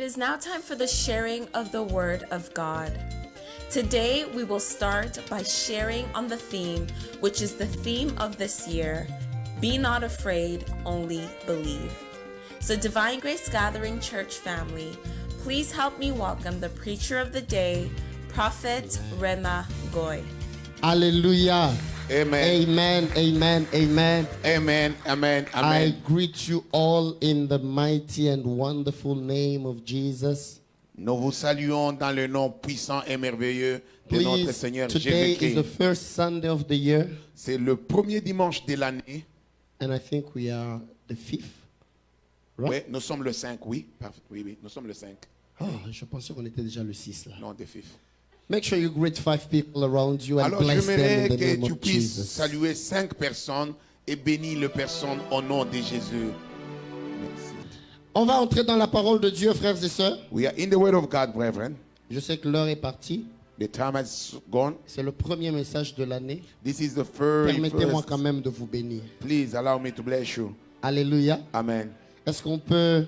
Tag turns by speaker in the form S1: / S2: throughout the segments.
S1: is now time for the sharing of the Word of God. Today, we will start by sharing on the theme, which is the theme of this year, Be Not Afraid, Only Believe. So Divine Grace Gathering Church family, please help me welcome the preacher of the day, Prophet Rema Goy.
S2: Hallelujah.
S3: Amen.
S2: Amen. Amen. Amen.
S3: Amen. Amen.
S2: I
S3: Amen.
S2: greet you all in the mighty and wonderful name of Jesus.
S3: Nous vous saluons dans le nom puissant et merveilleux de notre
S2: Please,
S3: Seigneur
S2: today is the
S3: Jésus-Christ.
S2: first Sunday of the year,
S3: C'est le premier dimanche de l'année.
S2: and I think we are the fifth.
S3: Oui,
S2: Right?
S3: nous sommes le 5, oui. Oui, nous sommes le 5.
S2: Oh, je pensais qu'on était déjà le 6 là.
S3: Non, de fif.
S2: Make sure you greet 5 people around you and
S3: Alors,
S2: bless them in
S3: j'aimerais
S2: the
S3: que
S2: name
S3: tu
S2: of
S3: puisses
S2: Jesus.
S3: saluer 5 personnes et bénir les personnes au nom de Jésus. Merci.
S2: On va entrer dans la parole de Dieu, frères et sœurs.
S3: We are in the word of God, brethren.
S2: Je sais que l'heure est partie.
S3: The time has gone.
S2: C'est le premier message de l'année.
S3: This is the very
S2: Permettez-moi
S3: first.
S2: quand même de vous bénir.
S3: Please allow me to bless you.
S2: Alléluia.
S3: Amen.
S2: Est-ce qu'on peut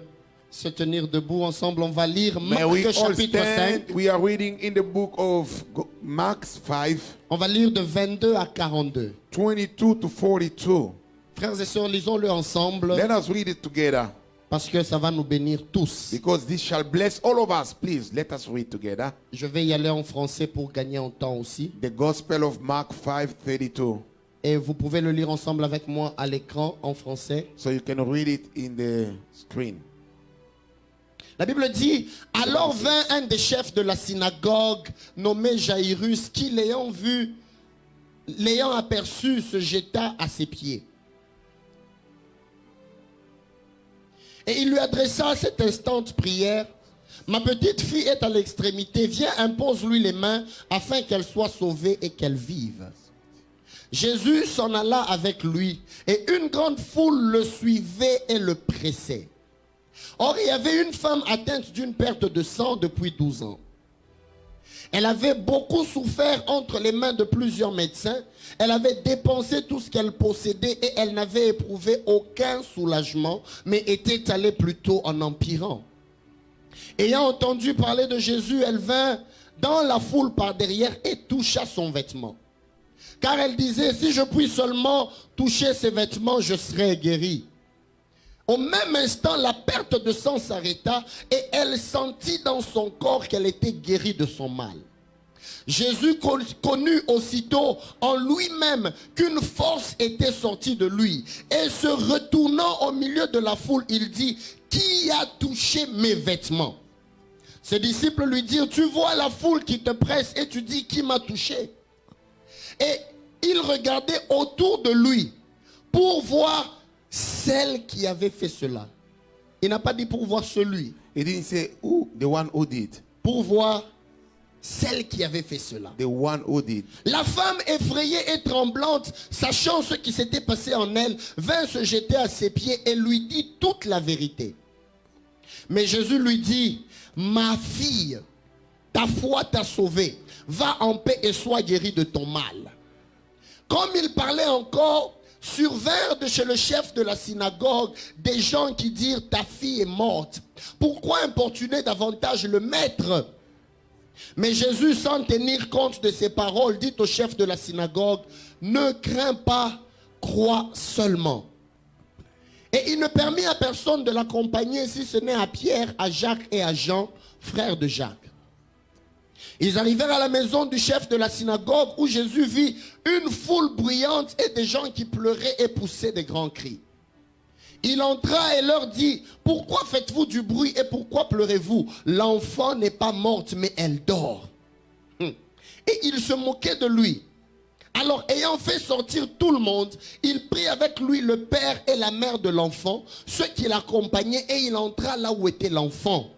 S2: se tenir debout ensemble? On va lire
S3: May we
S2: Marc
S3: all
S2: chapitre 5.
S3: stand. We are reading in the book of Mark 5,
S2: On va lire de 22 à 42.
S3: 22 to 42.
S2: Frères et sœurs, lisons-le ensemble
S3: Let us read it together
S2: parce que ça va nous bénir tous.
S3: because this shall bless all of us. Please let us read together.
S2: Je vais y aller en français pour gagner en temps aussi.
S3: The Gospel of Mark 5:32.
S2: Et vous pouvez le lire ensemble avec moi à l'écran en français.
S3: So you can read it in the screen.
S2: La Bible dit, alors vint un des chefs de la synagogue nommé Jairus qui l'ayant aperçu, se jeta à ses pieds. Et il lui adressa cette instante prière. Ma petite fille est à l'extrémité. Viens, impose-lui les mains afin qu'elle soit sauvée et qu'elle vive. Jésus s'en alla avec lui et une grande foule le suivait et le pressait. Or, il y avait une femme atteinte d'une perte de sang depuis 12 ans. Elle avait beaucoup souffert entre les mains de plusieurs médecins. Elle avait dépensé tout ce qu'elle possédait et elle n'avait éprouvé aucun soulagement, mais était allée plutôt en empirant. Ayant entendu parler de Jésus, elle vint dans la foule par derrière et toucha son vêtement. Car elle disait, si je puis seulement toucher ses vêtements, je serai guérie. Au même instant, la perte de sang s'arrêta et elle sentit dans son corps qu'elle était guérie de son mal. Jésus connut aussitôt en lui-même qu'une force était sortie de lui. Et se retournant au milieu de la foule, il dit, qui a touché mes vêtements? Ses disciples lui dirent, tu vois la foule qui te presse et tu dis, qui m'a touché? Et il regardait autour de lui pour voir celle qui avait fait cela. Il n'a pas dit pour voir celui.
S3: He didn't say who, the one who did.
S2: Pour voir celle qui avait fait cela.
S3: The one who did.
S2: La femme effrayée et tremblante, sachant ce qui s'était passé en elle, vint se jeter à ses pieds et lui dit toute la vérité. Mais Jésus lui dit, ma fille, ta foi t'a sauvée. Va en paix et sois guérie de ton mal. Comme il parlait encore, survinrent de chez le chef de la synagogue des gens qui dirent, ta fille est morte. Pourquoi importuner davantage le maître? Mais Jésus, sans tenir compte de ces paroles, dit au chef de la synagogue, ne crains pas, crois seulement. Et il ne permit à personne de l'accompagner si ce n'est à Pierre, à Jacques et à Jean, frères de Jacques. Ils arrivèrent à la maison du chef de la synagogue où Jésus vit une foule bruyante et des gens qui pleuraient et poussaient des grands cris. Il entra et leur dit, pourquoi faites-vous du bruit et pourquoi pleurez-vous? L'enfant n'est pas morte mais elle dort. Et il se moquait de lui. Alors ayant fait sortir tout le monde, il prit avec lui le père et la mère de l'enfant, ceux qui l'accompagnaient, et il entra là où était l'enfant.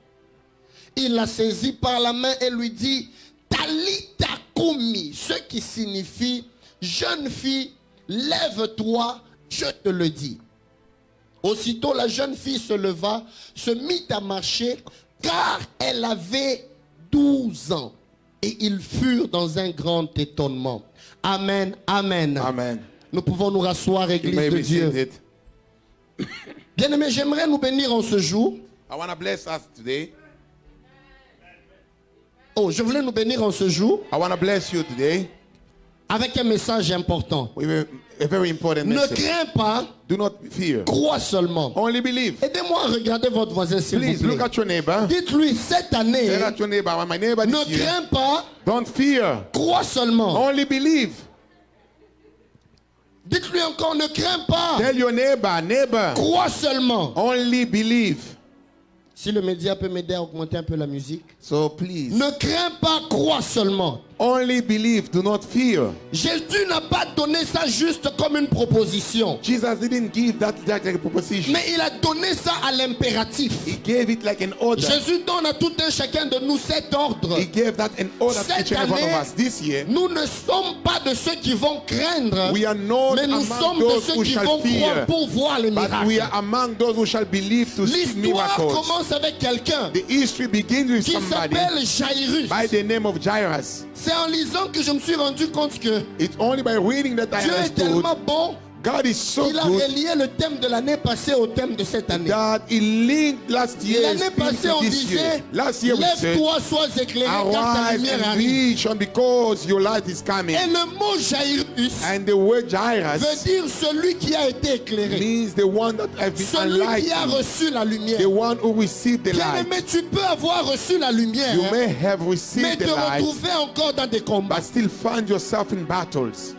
S2: Il la saisit par la main et lui dit, Talita Kumi, ce qui signifie, jeune fille, lève-toi, je te le dis. Aussitôt la jeune fille se leva, se mit à marcher, car elle avait 12 ans. Et ils furent dans un grand étonnement. Amen, amen.
S3: Amen.
S2: Nous pouvons nous rasseoir,
S3: You
S2: Église
S3: may
S2: de
S3: be
S2: Dieu.
S3: seated.
S2: Bien-aimés, j'aimerais nous bénir en ce jour.
S3: I want to bless us today
S2: Oh, je voulais nous bénir en ce jour
S3: I want to bless you today
S2: avec un message important.
S3: with a very important
S2: Ne
S3: message.
S2: crains pas,
S3: Do not fear.
S2: crois seulement.
S3: Only believe.
S2: Aidez-moi à regarder votre voisin, s'il
S3: Please
S2: vous
S3: look
S2: plaît.
S3: at your neighbor.
S2: Dites-lui, cette année,
S3: Tell at your neighbor, my neighbor
S2: ne
S3: this year.
S2: crains pas,
S3: Don't fear.
S2: crois seulement.
S3: Only believe.
S2: Dites-lui encore, ne crains pas,
S3: Tell your neighbor,
S2: crois seulement.
S3: only believe.
S2: Si le média peut m'aider à augmenter un peu la musique.
S3: So please,
S2: Ne crains pas, crois seulement.
S3: only believe. Do not fear.
S2: Jésus n'a pas donné ça juste comme une proposition.
S3: Jesus didn't give that like a proposition.
S2: Mais il a donné ça à l'impératif.
S3: He gave it like an order.
S2: Jésus donne à tout un chacun de nous cet ordre.
S3: He gave that an order to
S2: Cette
S3: each and every one
S2: année,
S3: of us. This year,
S2: nous ne sommes pas de ceux qui vont craindre,
S3: we are not
S2: mais nous
S3: among
S2: sommes de
S3: those
S2: ceux
S3: who
S2: qui
S3: shall
S2: vont croire
S3: fear,
S2: pour voir les
S3: but we
S2: miracles.
S3: are among those who shall believe to see
S2: L'histoire
S3: miracles.
S2: commence avec quelqu'un
S3: The history begins with
S2: qui
S3: somebody
S2: s'appelle Jairus.
S3: by the name of Jairus.
S2: C'est en lisant que je me suis rendu compte que
S3: It's only by reading that I
S2: Dieu est
S3: understood
S2: tellement bon
S3: God is so
S2: qu'il a
S3: good
S2: relié le thème de l'année passée au thème de cette année.
S3: that He linked last year's
S2: L'année
S3: theme
S2: passée,
S3: to
S2: on
S3: this year.
S2: disait,
S3: Last year we said,
S2: lève-toi, sois éclairé, car ta
S3: arise
S2: lumière
S3: and
S2: arrive.
S3: be shone because your light is coming.
S2: Et le mot Jairus
S3: And the word
S2: veut
S3: Jairus
S2: dire celui qui a été éclairé,
S3: means the one that has been
S2: celui qui a
S3: enlightened,
S2: reçu la lumière.
S3: the one who received the light.
S2: Bien-aimé, tu peux avoir reçu la lumière,
S3: You may have
S2: mais
S3: received
S2: te
S3: the light,
S2: retrouver encore dans des combats.
S3: but still find yourself in battles.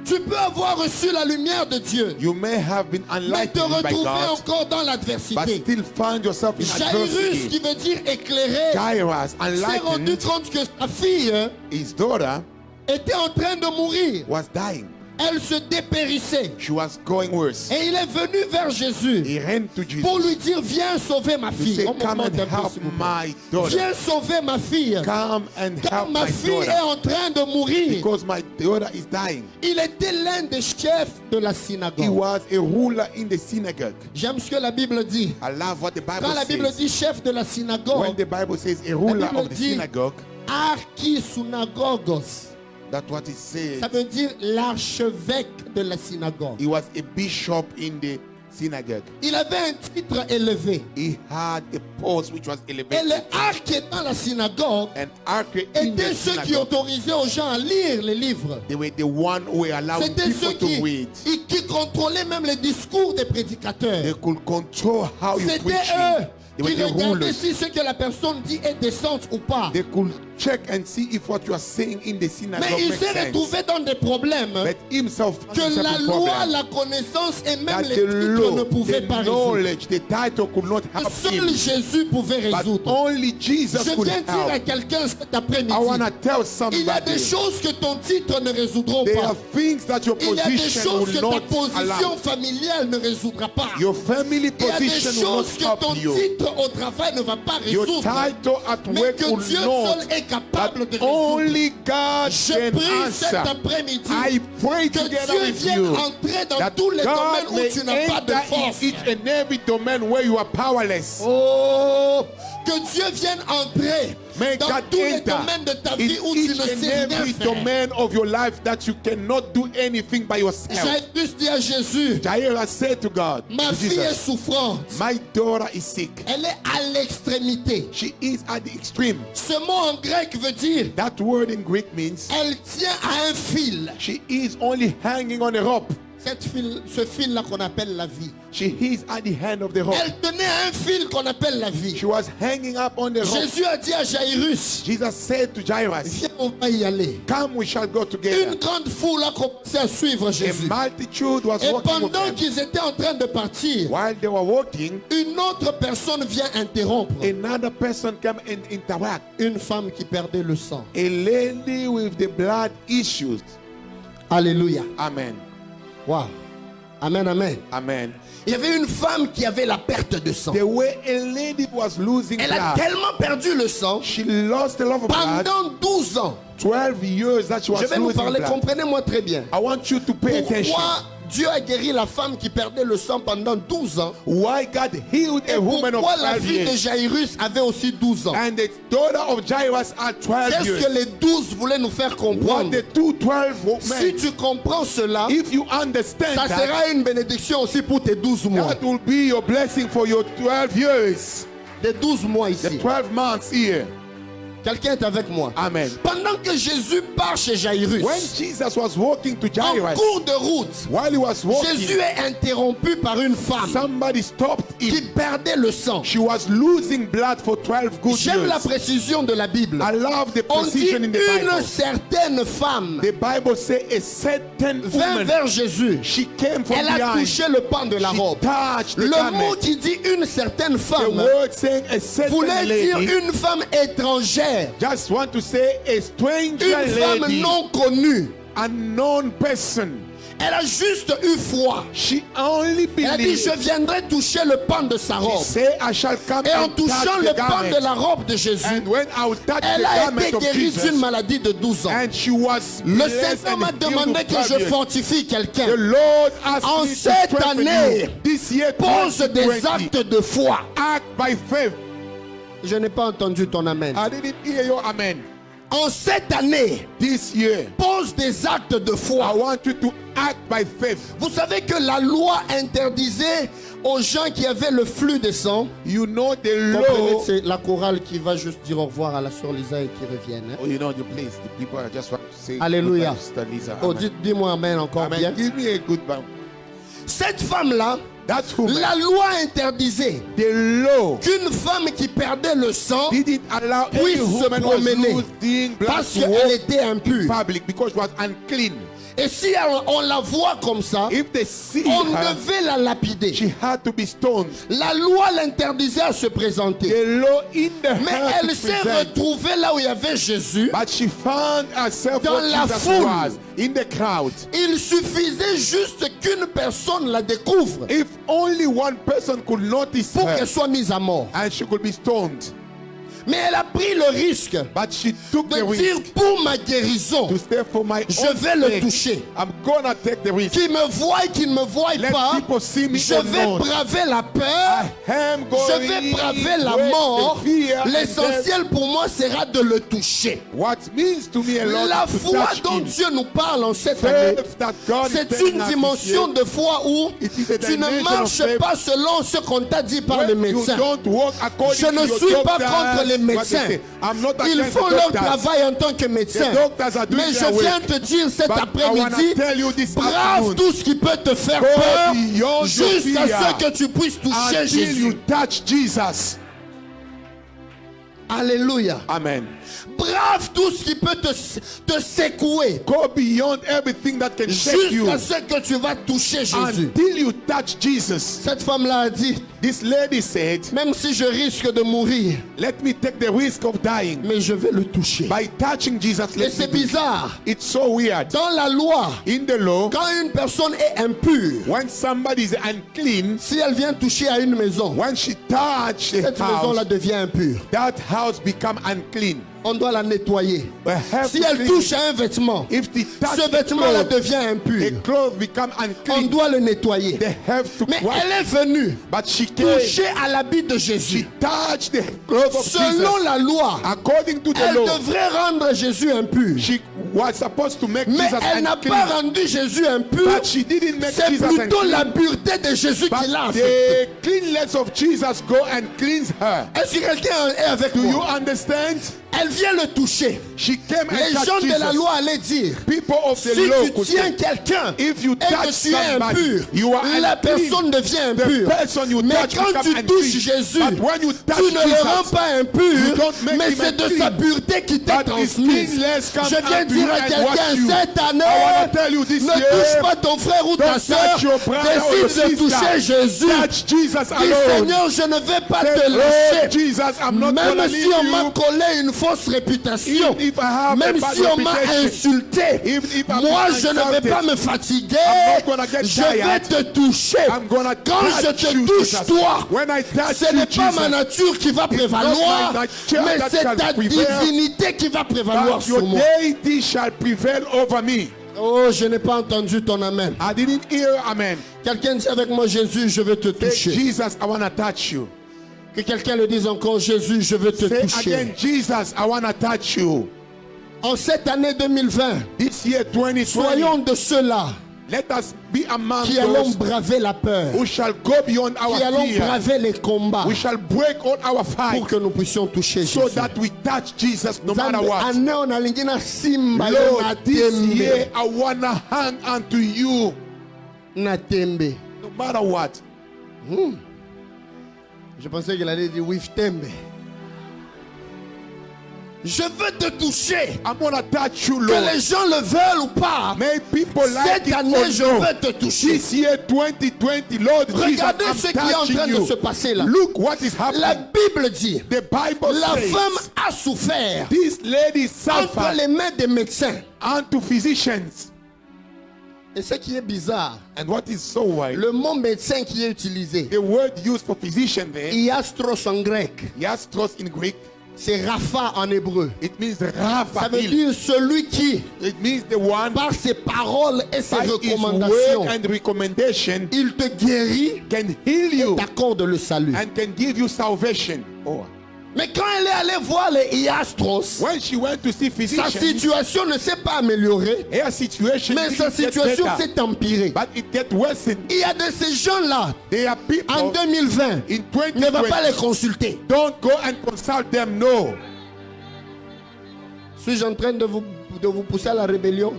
S2: Tu peux avoir reçu la lumière de Dieu,
S3: You may have been
S2: mais te
S3: enlightened by
S2: retrouver
S3: God,
S2: encore dans
S3: but
S2: l'adversité.
S3: still find yourself in
S2: Jairus,
S3: adversity.
S2: qui veut dire éclairé,
S3: Jairus,
S2: s'est rendu
S3: enlightened,
S2: compte que sa fille
S3: his daughter
S2: était en train de mourir.
S3: was dying.
S2: Elle se dépérissait.
S3: She was going worse.
S2: Et il est venu vers Jésus
S3: He ran to Jesus
S2: pour lui dire, viens sauver ma
S3: to
S2: fille.
S3: say,
S2: On
S3: come
S2: m'augmente
S3: and
S2: un peu,
S3: help
S2: s'il vous plaît.
S3: my daughter.
S2: Viens sauver ma fille.
S3: Come and
S2: Car
S3: help
S2: ma
S3: my
S2: fille est
S3: daughter.
S2: en train de mourir.
S3: Because my daughter is dying.
S2: Il était l'un des chefs de la
S3: He
S2: synagogue.
S3: was a ruler in the synagogue.
S2: J'aime ce que la Bible dit.
S3: I love what the Bible
S2: Quand la Bible
S3: says.
S2: dit chef de la
S3: When
S2: synagogue,
S3: the Bible says a ruler
S2: Bible
S3: of the
S2: dit-
S3: synagogue,
S2: archisunagogos,
S3: that's what it says.
S2: ça veut dire l'archevêque de la synagogue.
S3: He was a bishop in the synagogue.
S2: Il avait un titre élevé.
S3: He had a post which was
S2: Et
S3: elevated.
S2: les arcs dans la synagogue
S3: And archers in
S2: étaient
S3: the
S2: ceux qui
S3: synagogue,
S2: autorisaient aux gens à lire les livres.
S3: they were the one who were allowing
S2: C'était ceux
S3: people to read.
S2: qui contrôlaient même les discours des
S3: They
S2: prédicateurs.
S3: could control how you
S2: C'était
S3: preach.
S2: eux
S3: They
S2: qui
S3: were the
S2: regardaient
S3: rulers.
S2: si ce que la personne dit est décente ou pas.
S3: They could check and see if what you are saying in the synagogue
S2: Mais il
S3: makes
S2: s'est
S3: sense.
S2: retrouvé dans des problèmes
S3: But himself found
S2: que
S3: himself
S2: la
S3: in
S2: loi,
S3: problem.
S2: la connaissance et même
S3: That
S2: les
S3: the
S2: titres ne
S3: law,
S2: pouvaient pas
S3: the
S2: résoudre.
S3: knowledge, the title could not help
S2: Seul
S3: him.
S2: Jésus pouvait
S3: But
S2: résoudre.
S3: only Jesus
S2: Je
S3: could
S2: viens dire à
S3: help.
S2: quelqu'un cet après-midi,
S3: I want to tell
S2: il y a des
S3: somebody,
S2: choses que ton titre ne résoudront
S3: there
S2: pas.
S3: are things that your
S2: Il y a des
S3: position
S2: choses
S3: will
S2: que ta
S3: not
S2: position
S3: allow.
S2: familiale ne résoudra pas.
S3: Your family
S2: Il y a des
S3: position will
S2: choses
S3: not
S2: que ton
S3: help you.
S2: titre au travail ne va pas
S3: Your
S2: résoudre.
S3: title at
S2: Mais
S3: work
S2: que
S3: will
S2: Dieu
S3: not.
S2: seul est capable de
S3: But
S2: résoudre.
S3: only God
S2: Je
S3: can
S2: prie cet
S3: answer.
S2: après-midi
S3: I pray
S2: que
S3: together
S2: Dieu
S3: with
S2: vienne
S3: you
S2: entrer dans
S3: that
S2: tous les
S3: God
S2: domaines
S3: may
S2: où tu n'as pas de
S3: enter
S2: force.
S3: in each and every domain where you are powerless.
S2: Oh, que Dieu vienne entrer
S3: May
S2: dans
S3: God
S2: tous les
S3: enter
S2: domaines de ta
S3: in
S2: vie où tu
S3: each
S2: ne
S3: and
S2: sais rien
S3: every
S2: faire.
S3: domain of your life that you cannot do anything by yourself.
S2: Jairus dit à Jésus,
S3: Jairus said to God,
S2: ma
S3: to
S2: fille est
S3: Jesus,
S2: souffrante.
S3: my daughter is sick.
S2: Elle est à l'extrémité.
S3: She is at the extreme.
S2: Ce mot en grec veut dire,
S3: That word in Greek means
S2: elle tient à un fil.
S3: she is only hanging on a rope.
S2: Ce fil-là qu'on appelle la vie.
S3: She is at the hand of the rope.
S2: Elle tenait à un fil qu'on appelle la vie.
S3: She was hanging up on the rope.
S2: Jésus a dit à Jairus,
S3: Jesus said to Jairus,
S2: viens, on va y aller.
S3: come, we shall go
S2: Une
S3: together.
S2: grande foule a commencé à suivre
S3: A
S2: Jésus.
S3: multitude was
S2: Et
S3: walking with
S2: pendant
S3: them.
S2: qu'ils étaient en train de partir,
S3: While they were walking,
S2: une autre personne vient interrompre.
S3: another person came and interact.
S2: Une femme qui perdait le sang.
S3: A lady with the blood issues.
S2: Alléluia.
S3: Amen.
S2: Wow. Amen, amen.
S3: Amen.
S2: Il y avait une femme qui avait la perte de sang.
S3: The way a lady was losing
S2: Elle a
S3: blood,
S2: tellement perdu le sang
S3: she lost a lot of blood.
S2: pendant 12 ans.
S3: 12 years that she was
S2: Je vais vous
S3: losing
S2: parler,
S3: blood.
S2: comprenez-moi très bien.
S3: I want you to pay attention.
S2: Pourquoi Dieu a guéri la femme qui perdait le sang pendant 12 ans?
S3: Why God healed
S2: Et
S3: a woman of
S2: pourquoi la
S3: 12
S2: fille de
S3: years.
S2: Jairus avait aussi 12 ans?
S3: And the daughter of Jairus had 12
S2: Qu'est-ce
S3: years.
S2: que les 12 voulaient nous faire
S3: What
S2: comprendre?
S3: the 212
S2: Si
S3: men,
S2: tu comprends cela,
S3: if you understand
S2: ça
S3: that,
S2: sera une bénédiction aussi pour tes 12 mois.
S3: that will be your blessing for your 12 years.
S2: Des 12 mois
S3: The
S2: ici.
S3: 12 months here.
S2: Quelqu'un est avec moi.
S3: Amen.
S2: Pendant que Jésus part chez Jairus,
S3: When Jesus was walking to
S2: en
S3: Jairus,
S2: cours de route,
S3: while he was walking,
S2: Jésus est interrompu par une femme
S3: somebody stopped
S2: qui
S3: him.
S2: perdait le sang.
S3: She was losing blood for 12 good
S2: J'aime la
S3: years.
S2: précision de la Bible.
S3: I love the
S2: On dit
S3: precision in the
S2: une
S3: Bible.
S2: certaine femme
S3: The Bible says a certain
S2: vint
S3: woman,
S2: vers Jésus.
S3: she came from
S2: Elle a
S3: behind.
S2: touché le pan de la
S3: She
S2: robe.
S3: touched the
S2: Le mot
S3: garment.
S2: qui dit une certaine
S3: The
S2: femme
S3: word saying a certain
S2: voulait dire
S3: lady,
S2: une femme étrangère,
S3: just want to say a stranger
S2: une femme
S3: lady,
S2: non connue.
S3: unknown person.
S2: Elle a juste eu foi.
S3: She only
S2: Elle a dit,
S3: believed.
S2: je viendrai toucher le pan de sa
S3: She
S2: robe.
S3: said, I shall come
S2: Et en
S3: and touch
S2: touchant
S3: the
S2: le pan de
S3: garment.
S2: la robe de Jésus,
S3: And when I will touch
S2: elle
S3: the
S2: a
S3: garment
S2: été
S3: of
S2: guérie
S3: Jesus,
S2: d'une maladie de 12 ans.
S3: and she was
S2: Le
S3: blessed
S2: Seigneur m'a
S3: and healed
S2: demandé
S3: of
S2: que je
S3: 12 years.
S2: fortifie
S3: The
S2: quelqu'un.
S3: Lord asked
S2: En
S3: me to
S2: cette
S3: strengthen
S2: année,
S3: you. This year,
S2: Pose des
S3: 2020,
S2: actes de foi.
S3: act by faith.
S2: Je n'ai pas entendu ton amen.
S3: I didn't hear your amen.
S2: En cette année,
S3: This year,
S2: pose des actes de
S3: I
S2: foi.
S3: want you to act by faith.
S2: Vous savez que la loi interdisait aux gens qui avaient le flux de sang.
S3: You know the
S2: Comprenez,
S3: law.
S2: c'est la chorale qui va juste dire au revoir à la sœur Lisa et qui revienne. hein.
S3: Oh, you know the place. The people are just want to say
S2: Alléluia.
S3: goodbye to Sister Lisa.
S2: Oh,
S3: Amen.
S2: dis-moi amen encore bien.
S3: Amen. Give me a good bow.
S2: Cette femme-là,
S3: That woman,
S2: la loi interdisait
S3: the law
S2: qu'une femme qui perdait le sang,
S3: didn't allow any
S2: puisse se
S3: woman was
S2: promener
S3: losing blood
S2: parce
S3: to
S2: qu'elle
S3: walk
S2: était impure.
S3: public because she was unclean.
S2: Et si on la voit comme ça,
S3: If they see
S2: on
S3: her,
S2: devait la lapider.
S3: she had to be stoned.
S2: La loi l'interdisait à se présenter.
S3: The law in the
S2: Mais
S3: her
S2: elle
S3: to
S2: s'est
S3: present.
S2: retrouvée là où il y avait Jésus.
S3: But she found herself
S2: Dans
S3: where
S2: la
S3: Jesus
S2: foule.
S3: was, in the crowd.
S2: Il suffisait juste qu'une personne la découvre
S3: If only one person could notice
S2: pour
S3: her,
S2: qu'elle soit mise à mort.
S3: and she could be stoned.
S2: Mais elle a pris le risque
S3: But she took the
S2: de dire
S3: risk
S2: pour ma guérison,
S3: to stay for my
S2: je
S3: own
S2: vais le
S3: sake.
S2: toucher.
S3: I'm gonna take the risk.
S2: Qu'il me voie, qu'il ne me voie
S3: Let
S2: pas,
S3: people see me
S2: je
S3: or
S2: vais
S3: not.
S2: braver la peur,
S3: I am going
S2: je vais braver la
S3: with
S2: mort.
S3: the fear and
S2: L'essentiel pour moi sera de le toucher.
S3: death. What means to me a lot
S2: La
S3: to
S2: foi
S3: touch
S2: dont
S3: him.
S2: Dieu nous parle en cette année,
S3: Faith that God is
S2: c'est
S3: telling
S2: une
S3: us
S2: dimension
S3: this year.
S2: de foi où
S3: It is a
S2: tu ne
S3: dimension
S2: marches
S3: of faith.
S2: pas selon ce qu'on t'a dit par les
S3: When you
S2: médecins.
S3: don't walk according
S2: Je ne
S3: to your
S2: suis pas
S3: doctors,
S2: contre les
S3: what they
S2: médecins.
S3: say. I'm not
S2: Ils
S3: against
S2: font
S3: the
S2: leur
S3: doctors.
S2: travail en tant que médecins.
S3: The doctors are doing
S2: Mais
S3: their
S2: je viens
S3: work.
S2: te dire cet
S3: But I wanna
S2: après-midi,
S3: tell you this
S2: brave
S3: afternoon,
S2: tout ce qui peut te faire
S3: go
S2: peur
S3: beyond your
S2: jusqu'à
S3: fear
S2: ce que tu puisses toucher
S3: until you
S2: Jésus.
S3: touch Jesus.
S2: Alléluia.
S3: Amen.
S2: Brave tout ce qui peut te secouer
S3: Go beyond everything that can shake you
S2: jusqu'à ce que tu vas toucher Jésus.
S3: until you touch Jesus.
S2: Cette femme-là a dit,
S3: This lady said,
S2: même si je risque de mourir,
S3: let me take the risk of dying
S2: mais je vais le toucher.
S3: by touching Jesus.
S2: Et
S3: Let me
S2: c'est
S3: do it.
S2: bizarre.
S3: It's so weird.
S2: Dans la loi,
S3: In the law,
S2: quand une personne est impure,
S3: when somebody is unclean,
S2: si elle vient toucher à une maison,
S3: when she touch a
S2: cette maison-là
S3: house,
S2: devient impure.
S3: that house become unclean.
S2: On doit la nettoyer.
S3: We have
S2: Si
S3: to
S2: elle
S3: clean
S2: touche
S3: it.
S2: à un vêtement,
S3: If they touch
S2: ce
S3: a
S2: vêtement-là
S3: cloth,
S2: devient impur.
S3: a cloth become
S2: On
S3: unclean.
S2: doit le nettoyer.
S3: They have to
S2: Mais
S3: wash.
S2: elle est venue
S3: But she came.
S2: toucher à l'habit de
S3: She
S2: Jésus.
S3: touched the cloth of
S2: Selon
S3: Jesus.
S2: la loi,
S3: According to the
S2: elle
S3: law,
S2: devrait rendre Jésus impur.
S3: she was supposed to make
S2: Mais
S3: Jesus
S2: elle n'a pas
S3: unclean.
S2: rendu Jésus impur.
S3: But she didn't make
S2: C'est
S3: Jesus
S2: plutôt
S3: unclean.
S2: la pureté de Jésus qui l'a
S3: But
S2: affecté.
S3: the cleanness of Jesus go and cleanse her.
S2: Est-ce que quelqu'un est avec
S3: Do you
S2: moi?
S3: understand?
S2: Elle vient le toucher.
S3: She came
S2: Les
S3: and
S2: gens
S3: touched
S2: de la
S3: Jesus.
S2: loi allaient dire,
S3: People of the
S2: si
S3: law
S2: tu
S3: could
S2: tiens
S3: say,
S2: quelqu'un
S3: if you
S2: et que
S3: touch
S2: tu es
S3: somebody,
S2: impur,
S3: you are
S2: la
S3: unclean.
S2: personne devient
S3: The
S2: impure.
S3: person you
S2: Mais
S3: touch
S2: quand
S3: become
S2: tu touches
S3: unclean.
S2: Jésus,
S3: But when you touch
S2: tu ne le rends
S3: Jesus,
S2: pas
S3: you
S2: impur,
S3: don't make
S2: mais
S3: him
S2: c'est de
S3: unclean.
S2: sa pureté qui t'est
S3: But his
S2: transmise.
S3: cleanness comes
S2: Je viens
S3: unto
S2: dire
S3: you
S2: à
S3: and
S2: quelqu'un,
S3: wash you.
S2: cette
S3: I
S2: année,
S3: wanna tell you this
S2: ne
S3: year,
S2: touche pas ton frère ou ta
S3: don't
S2: soeur,
S3: touch your brother or your
S2: décide de toucher
S3: sister.
S2: Jésus.
S3: Touch Jesus
S2: Dis,
S3: alone.
S2: Seigneur, je ne vais pas
S3: Say,
S2: te
S3: Lord
S2: lâcher.
S3: Jesus, I'm not
S2: Même
S3: gonna
S2: si
S3: leave
S2: on m'a
S3: you.
S2: collé une fausse réputation,
S3: Even if I have
S2: même
S3: a bad
S2: si on m'a
S3: reputation,
S2: insulté,
S3: even if I'm
S2: moi je ne vais
S3: insulted,
S2: pas me fatiguer.
S3: I'm not gonna get
S2: Je vais
S3: tired.
S2: te toucher.
S3: I'm gonna
S2: Quand je
S3: touch
S2: te
S3: you,
S2: touche,
S3: Jesus.
S2: toi,
S3: When I touch
S2: ce
S3: you,
S2: n'est pas ma
S3: Jesus,
S2: nature qui va prévaloir,
S3: not my nature
S2: mais
S3: that
S2: c'est
S3: shall
S2: ta
S3: prevail,
S2: divinité qui va prévaloir
S3: but
S2: sur
S3: your
S2: moi.
S3: deity shall prevail over me.
S2: Oh, je n'ai pas entendu ton amen.
S3: I didn't hear amen.
S2: Quelqu'un dit avec moi, Jésus, je veux te
S3: Say,
S2: toucher.
S3: Jesus, I want to touch you.
S2: Que quelqu'un le dise encore, Jésus, je veux te
S3: Say
S2: toucher.
S3: again, Jesus, I want to touch you.
S2: En cette année 2020,
S3: This year 2020,
S2: soyons de ceux-là
S3: Let us be among
S2: qui allons
S3: those
S2: braver la peur,
S3: who shall go beyond our
S2: qui allons
S3: fear.
S2: braver les combats
S3: We shall break all our
S2: pour
S3: fight
S2: que nous puissions toucher
S3: so
S2: Jésus.
S3: that we touch Jesus no matter
S2: Nzambe
S3: what.
S2: ane onalingi na simba yo na
S3: Lord, this
S2: tembe.
S3: year I want to hang unto you
S2: Na tembe.
S3: no matter what.
S2: Je pensais qu'il allait dire with tembe. Je veux te toucher.
S3: I'm going to touch you,
S2: Que
S3: Lord.
S2: les gens le veulent ou pas.
S3: May people like
S2: Cette
S3: it
S2: année,
S3: or
S2: je
S3: no.
S2: veux te toucher.
S3: This year 2020, Lord Jesus,
S2: Regardez
S3: I'm
S2: ce qui est en
S3: touching
S2: train de
S3: you.
S2: se passer là.
S3: Look what is
S2: La
S3: happening.
S2: Bible dit,
S3: The Bible
S2: la
S3: says
S2: femme a souffert
S3: this lady
S2: entre
S3: suffered
S2: les mains des médecins.
S3: unto physicians.
S2: Et ce qui est bizarre,
S3: And what is so wild,
S2: le mot médecin qui est utilisé,
S3: the word used for physician there,
S2: iastros en grec,
S3: iastros in Greek,
S2: c'est Rapha en hébreu.
S3: it means
S2: Ça veut
S3: Raphael.
S2: dire celui qui,
S3: It means the one
S2: par ses paroles et ses
S3: by his
S2: recommandations,
S3: word and recommendation
S2: il te guérit
S3: can heal you
S2: et t'accorde le salut.
S3: and can give you salvation. Oh.
S2: Mais quand elle est allée voir les iastros,
S3: When she went to see
S2: sa
S3: physicians,
S2: situation ne s'est pas améliorée,
S3: her situation
S2: mais sa
S3: didn't get
S2: situation
S3: better,
S2: s'est empirée.
S3: but it get worsened.
S2: Il y a de ces gens-là,
S3: They are people
S2: en 2020,
S3: in
S2: ne va pas
S3: 2020.
S2: les consulter.
S3: Don't go and consult them. No.
S2: Suis-je en train de vous pousser à la rébellion?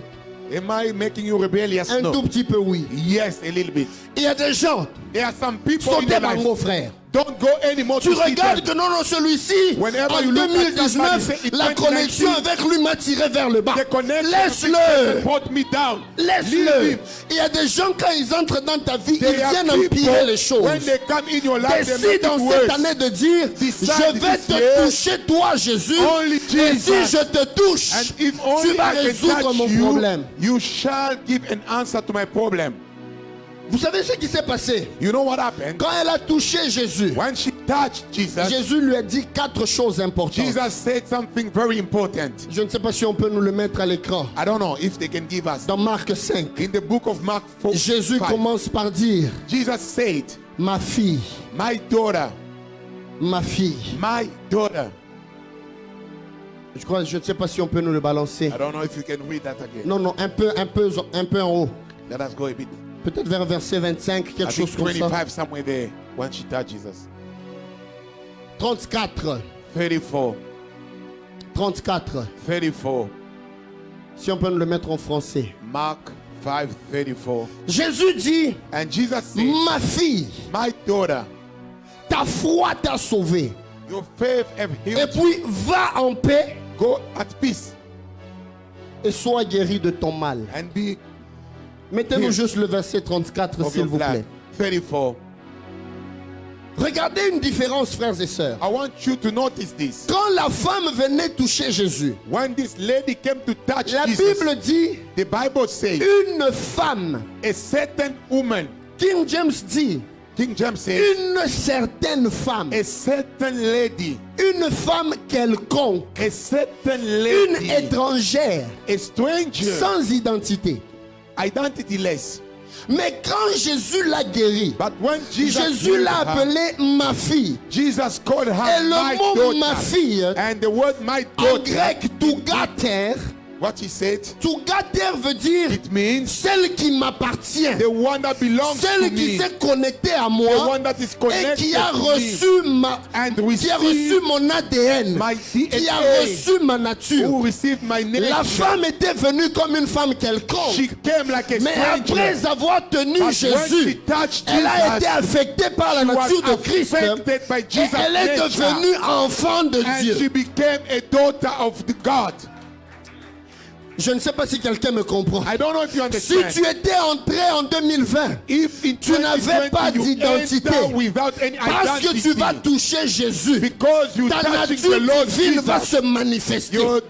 S3: Am I making you rebellious?
S2: Un tout
S3: No.
S2: petit peu, oui.
S3: Yes, a little bit.
S2: Il y a des gens,
S3: There are some people in
S2: sautez
S3: your
S2: bango,
S3: life.
S2: frère.
S3: Don't go anymore
S2: Tu
S3: to see
S2: regardes
S3: them.
S2: que non, celui-ci,
S3: Whenever
S2: en
S3: you look at
S2: 2019,
S3: somebody,
S2: la
S3: 2019,
S2: connexion avec lui m'a tiré vers le bas.
S3: The connection
S2: Laisse-le.
S3: brought me down. Leave
S2: Laisse-le.
S3: him.
S2: Il y a des gens, quand ils entrent dans ta vie, ils
S3: There are
S2: viennent
S3: people,
S2: empirer les choses.
S3: when they come in your life, they
S2: Décide
S3: make
S2: en
S3: it
S2: cette
S3: worse.
S2: année de dire,
S3: Decide
S2: je vais
S3: this
S2: te
S3: year,
S2: toucher toi Jésus,
S3: only
S2: et si
S3: Jesus.
S2: je te touche,
S3: And if
S2: tu
S3: only
S2: vas
S3: I can
S2: résoudre
S3: touch
S2: mon
S3: you,
S2: problème.
S3: you shall give an answer to my problem.
S2: Vous savez ce qui s'est passé?
S3: You know what happened?
S2: Quand elle a touché Jésus,
S3: When she touched Jesus,
S2: Jésus lui a dit 4 choses importantes.
S3: Jesus said something very important.
S2: Je ne sais pas si on peut nous le mettre à l'écran.
S3: I don't know if they can give us.
S2: Dans Marc 5,
S3: In the book of Mark 4,
S2: Jésus
S3: 5,
S2: commence par dire,
S3: Jesus said,
S2: ma fille,
S3: my daughter,
S2: ma fille.
S3: my daughter.
S2: Je ne sais pas si on peut nous le balancer.
S3: I don't know if you can read that again.
S2: Non, un peu en haut.
S3: Let us go a bit.
S2: Peut-être vers verset 25,
S3: I
S2: quelque
S3: think
S2: chose comme ça.
S3: 25 somewhere there when she touched Jesus.
S2: 34.
S3: 34.
S2: 34.
S3: 34.
S2: Si on peut nous le mettre en français.
S3: Mark 5, 34.
S2: Jésus dit,
S3: And Jesus said,
S2: ma fille,
S3: my daughter,
S2: ta foi t'a sauvée.
S3: your faith have
S2: Et
S3: healed you.
S2: puis, va en paix
S3: Go at peace
S2: et sois guéri de ton mal.
S3: and be
S2: Mettez-nous
S3: Healed.
S2: juste le verset 34,
S3: of
S2: s'il
S3: your
S2: vous plaît.
S3: blood. 34.
S2: Regardez une différence, frères et sœurs.
S3: I want you to notice this.
S2: Quand la femme venait toucher Jésus,
S3: When this lady came to touch
S2: la
S3: Jesus,
S2: Bible dit,
S3: the Bible says,
S2: une femme.
S3: a certain woman,
S2: King James dit,
S3: King James says,
S2: une certaine femme.
S3: a certain lady,
S2: Une femme quelconque.
S3: a certain
S2: Une
S3: lady,
S2: étrangère.
S3: a stranger,
S2: Sans identité.
S3: identityless.
S2: Mais quand Jésus l'a guérie,
S3: But when Jesus
S2: Jésus
S3: healed
S2: l'a
S3: her,
S2: appelée ma fille.
S3: Jesus called her
S2: Et
S3: my
S2: le mot
S3: daughter.
S2: ma fille,
S3: And the word my
S2: en
S3: daughter,
S2: grec, tougater,
S3: what he said,
S2: tougater veut dire
S3: it means
S2: celle qui m'appartient,
S3: the one that belongs to
S2: celle qui
S3: me,
S2: s'est connectée à
S3: the
S2: moi
S3: one that is
S2: et
S3: connected
S2: qui a
S3: to me,
S2: reçu
S3: and
S2: qui a reçu
S3: received
S2: mon ADN,
S3: my
S2: qui a
S3: DNA,
S2: reçu ma nature.
S3: who received my
S2: La
S3: nature.
S2: femme était venue comme une femme quelconque.
S3: She came like a
S2: Mais
S3: stranger.
S2: après avoir tenu
S3: But when
S2: Jésus,
S3: she touched
S2: elle a
S3: Jesus,
S2: été affectée par la
S3: she
S2: nature de
S3: was
S2: Christ.
S3: affected by
S2: Et
S3: Jesus'
S2: elle est
S3: nature.
S2: devenue enfant de
S3: And
S2: Dieu.
S3: she became a daughter of the God.
S2: Je ne sais pas si quelqu'un me comprend.
S3: I don't know if you
S2: Si
S3: understand.
S2: tu étais entré en 2020,
S3: If in
S2: tu n'avais
S3: 2020
S2: pas
S3: you
S2: d'identité,
S3: enter without any
S2: parce que tu vas
S3: identity,
S2: toucher Jésus,
S3: because you
S2: ta
S3: touching the
S2: nature
S3: Lord
S2: divine va
S3: Jesus,
S2: se manifester.
S3: your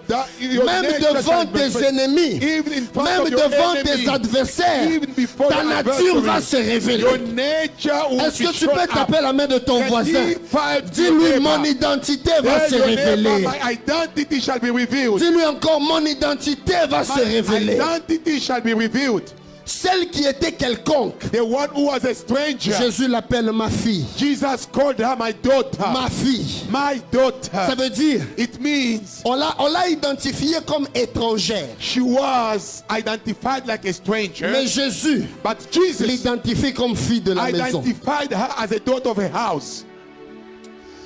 S2: Même
S3: nature
S2: devant
S3: shall
S2: tes
S3: manifest.
S2: ennemis,
S3: Even in front
S2: même
S3: of your
S2: devant
S3: enemy,
S2: tes adversaires,
S3: even before
S2: ta
S3: your
S2: nature va
S3: adversary,
S2: se révéler.
S3: your nature will
S2: Est-ce
S3: be
S2: que tu
S3: shown
S2: peux
S3: up.
S2: taper la main de ton
S3: Can
S2: voisin?
S3: he fight
S2: Dis-lui,
S3: your
S2: mon
S3: neighbor?
S2: identité va
S3: Tell
S2: se
S3: your neighbor,
S2: révéler.
S3: my identity shall be revealed.
S2: Dis-lui encore, mon identité va se
S3: My
S2: révéler.
S3: identity shall be revealed.
S2: Celle qui était quelconque,
S3: the one who was a stranger,
S2: Jésus l'appelle ma fille.
S3: Jesus called her my daughter.
S2: Ma fille.
S3: My
S2: Ça
S3: daughter.
S2: veut dire,
S3: It means
S2: on l'a identifiée comme étrangère.
S3: she was identified like a stranger,
S2: Mais Jésus
S3: but Jesus
S2: l'identifie comme fille de la maison.
S3: identified her as a daughter of a house.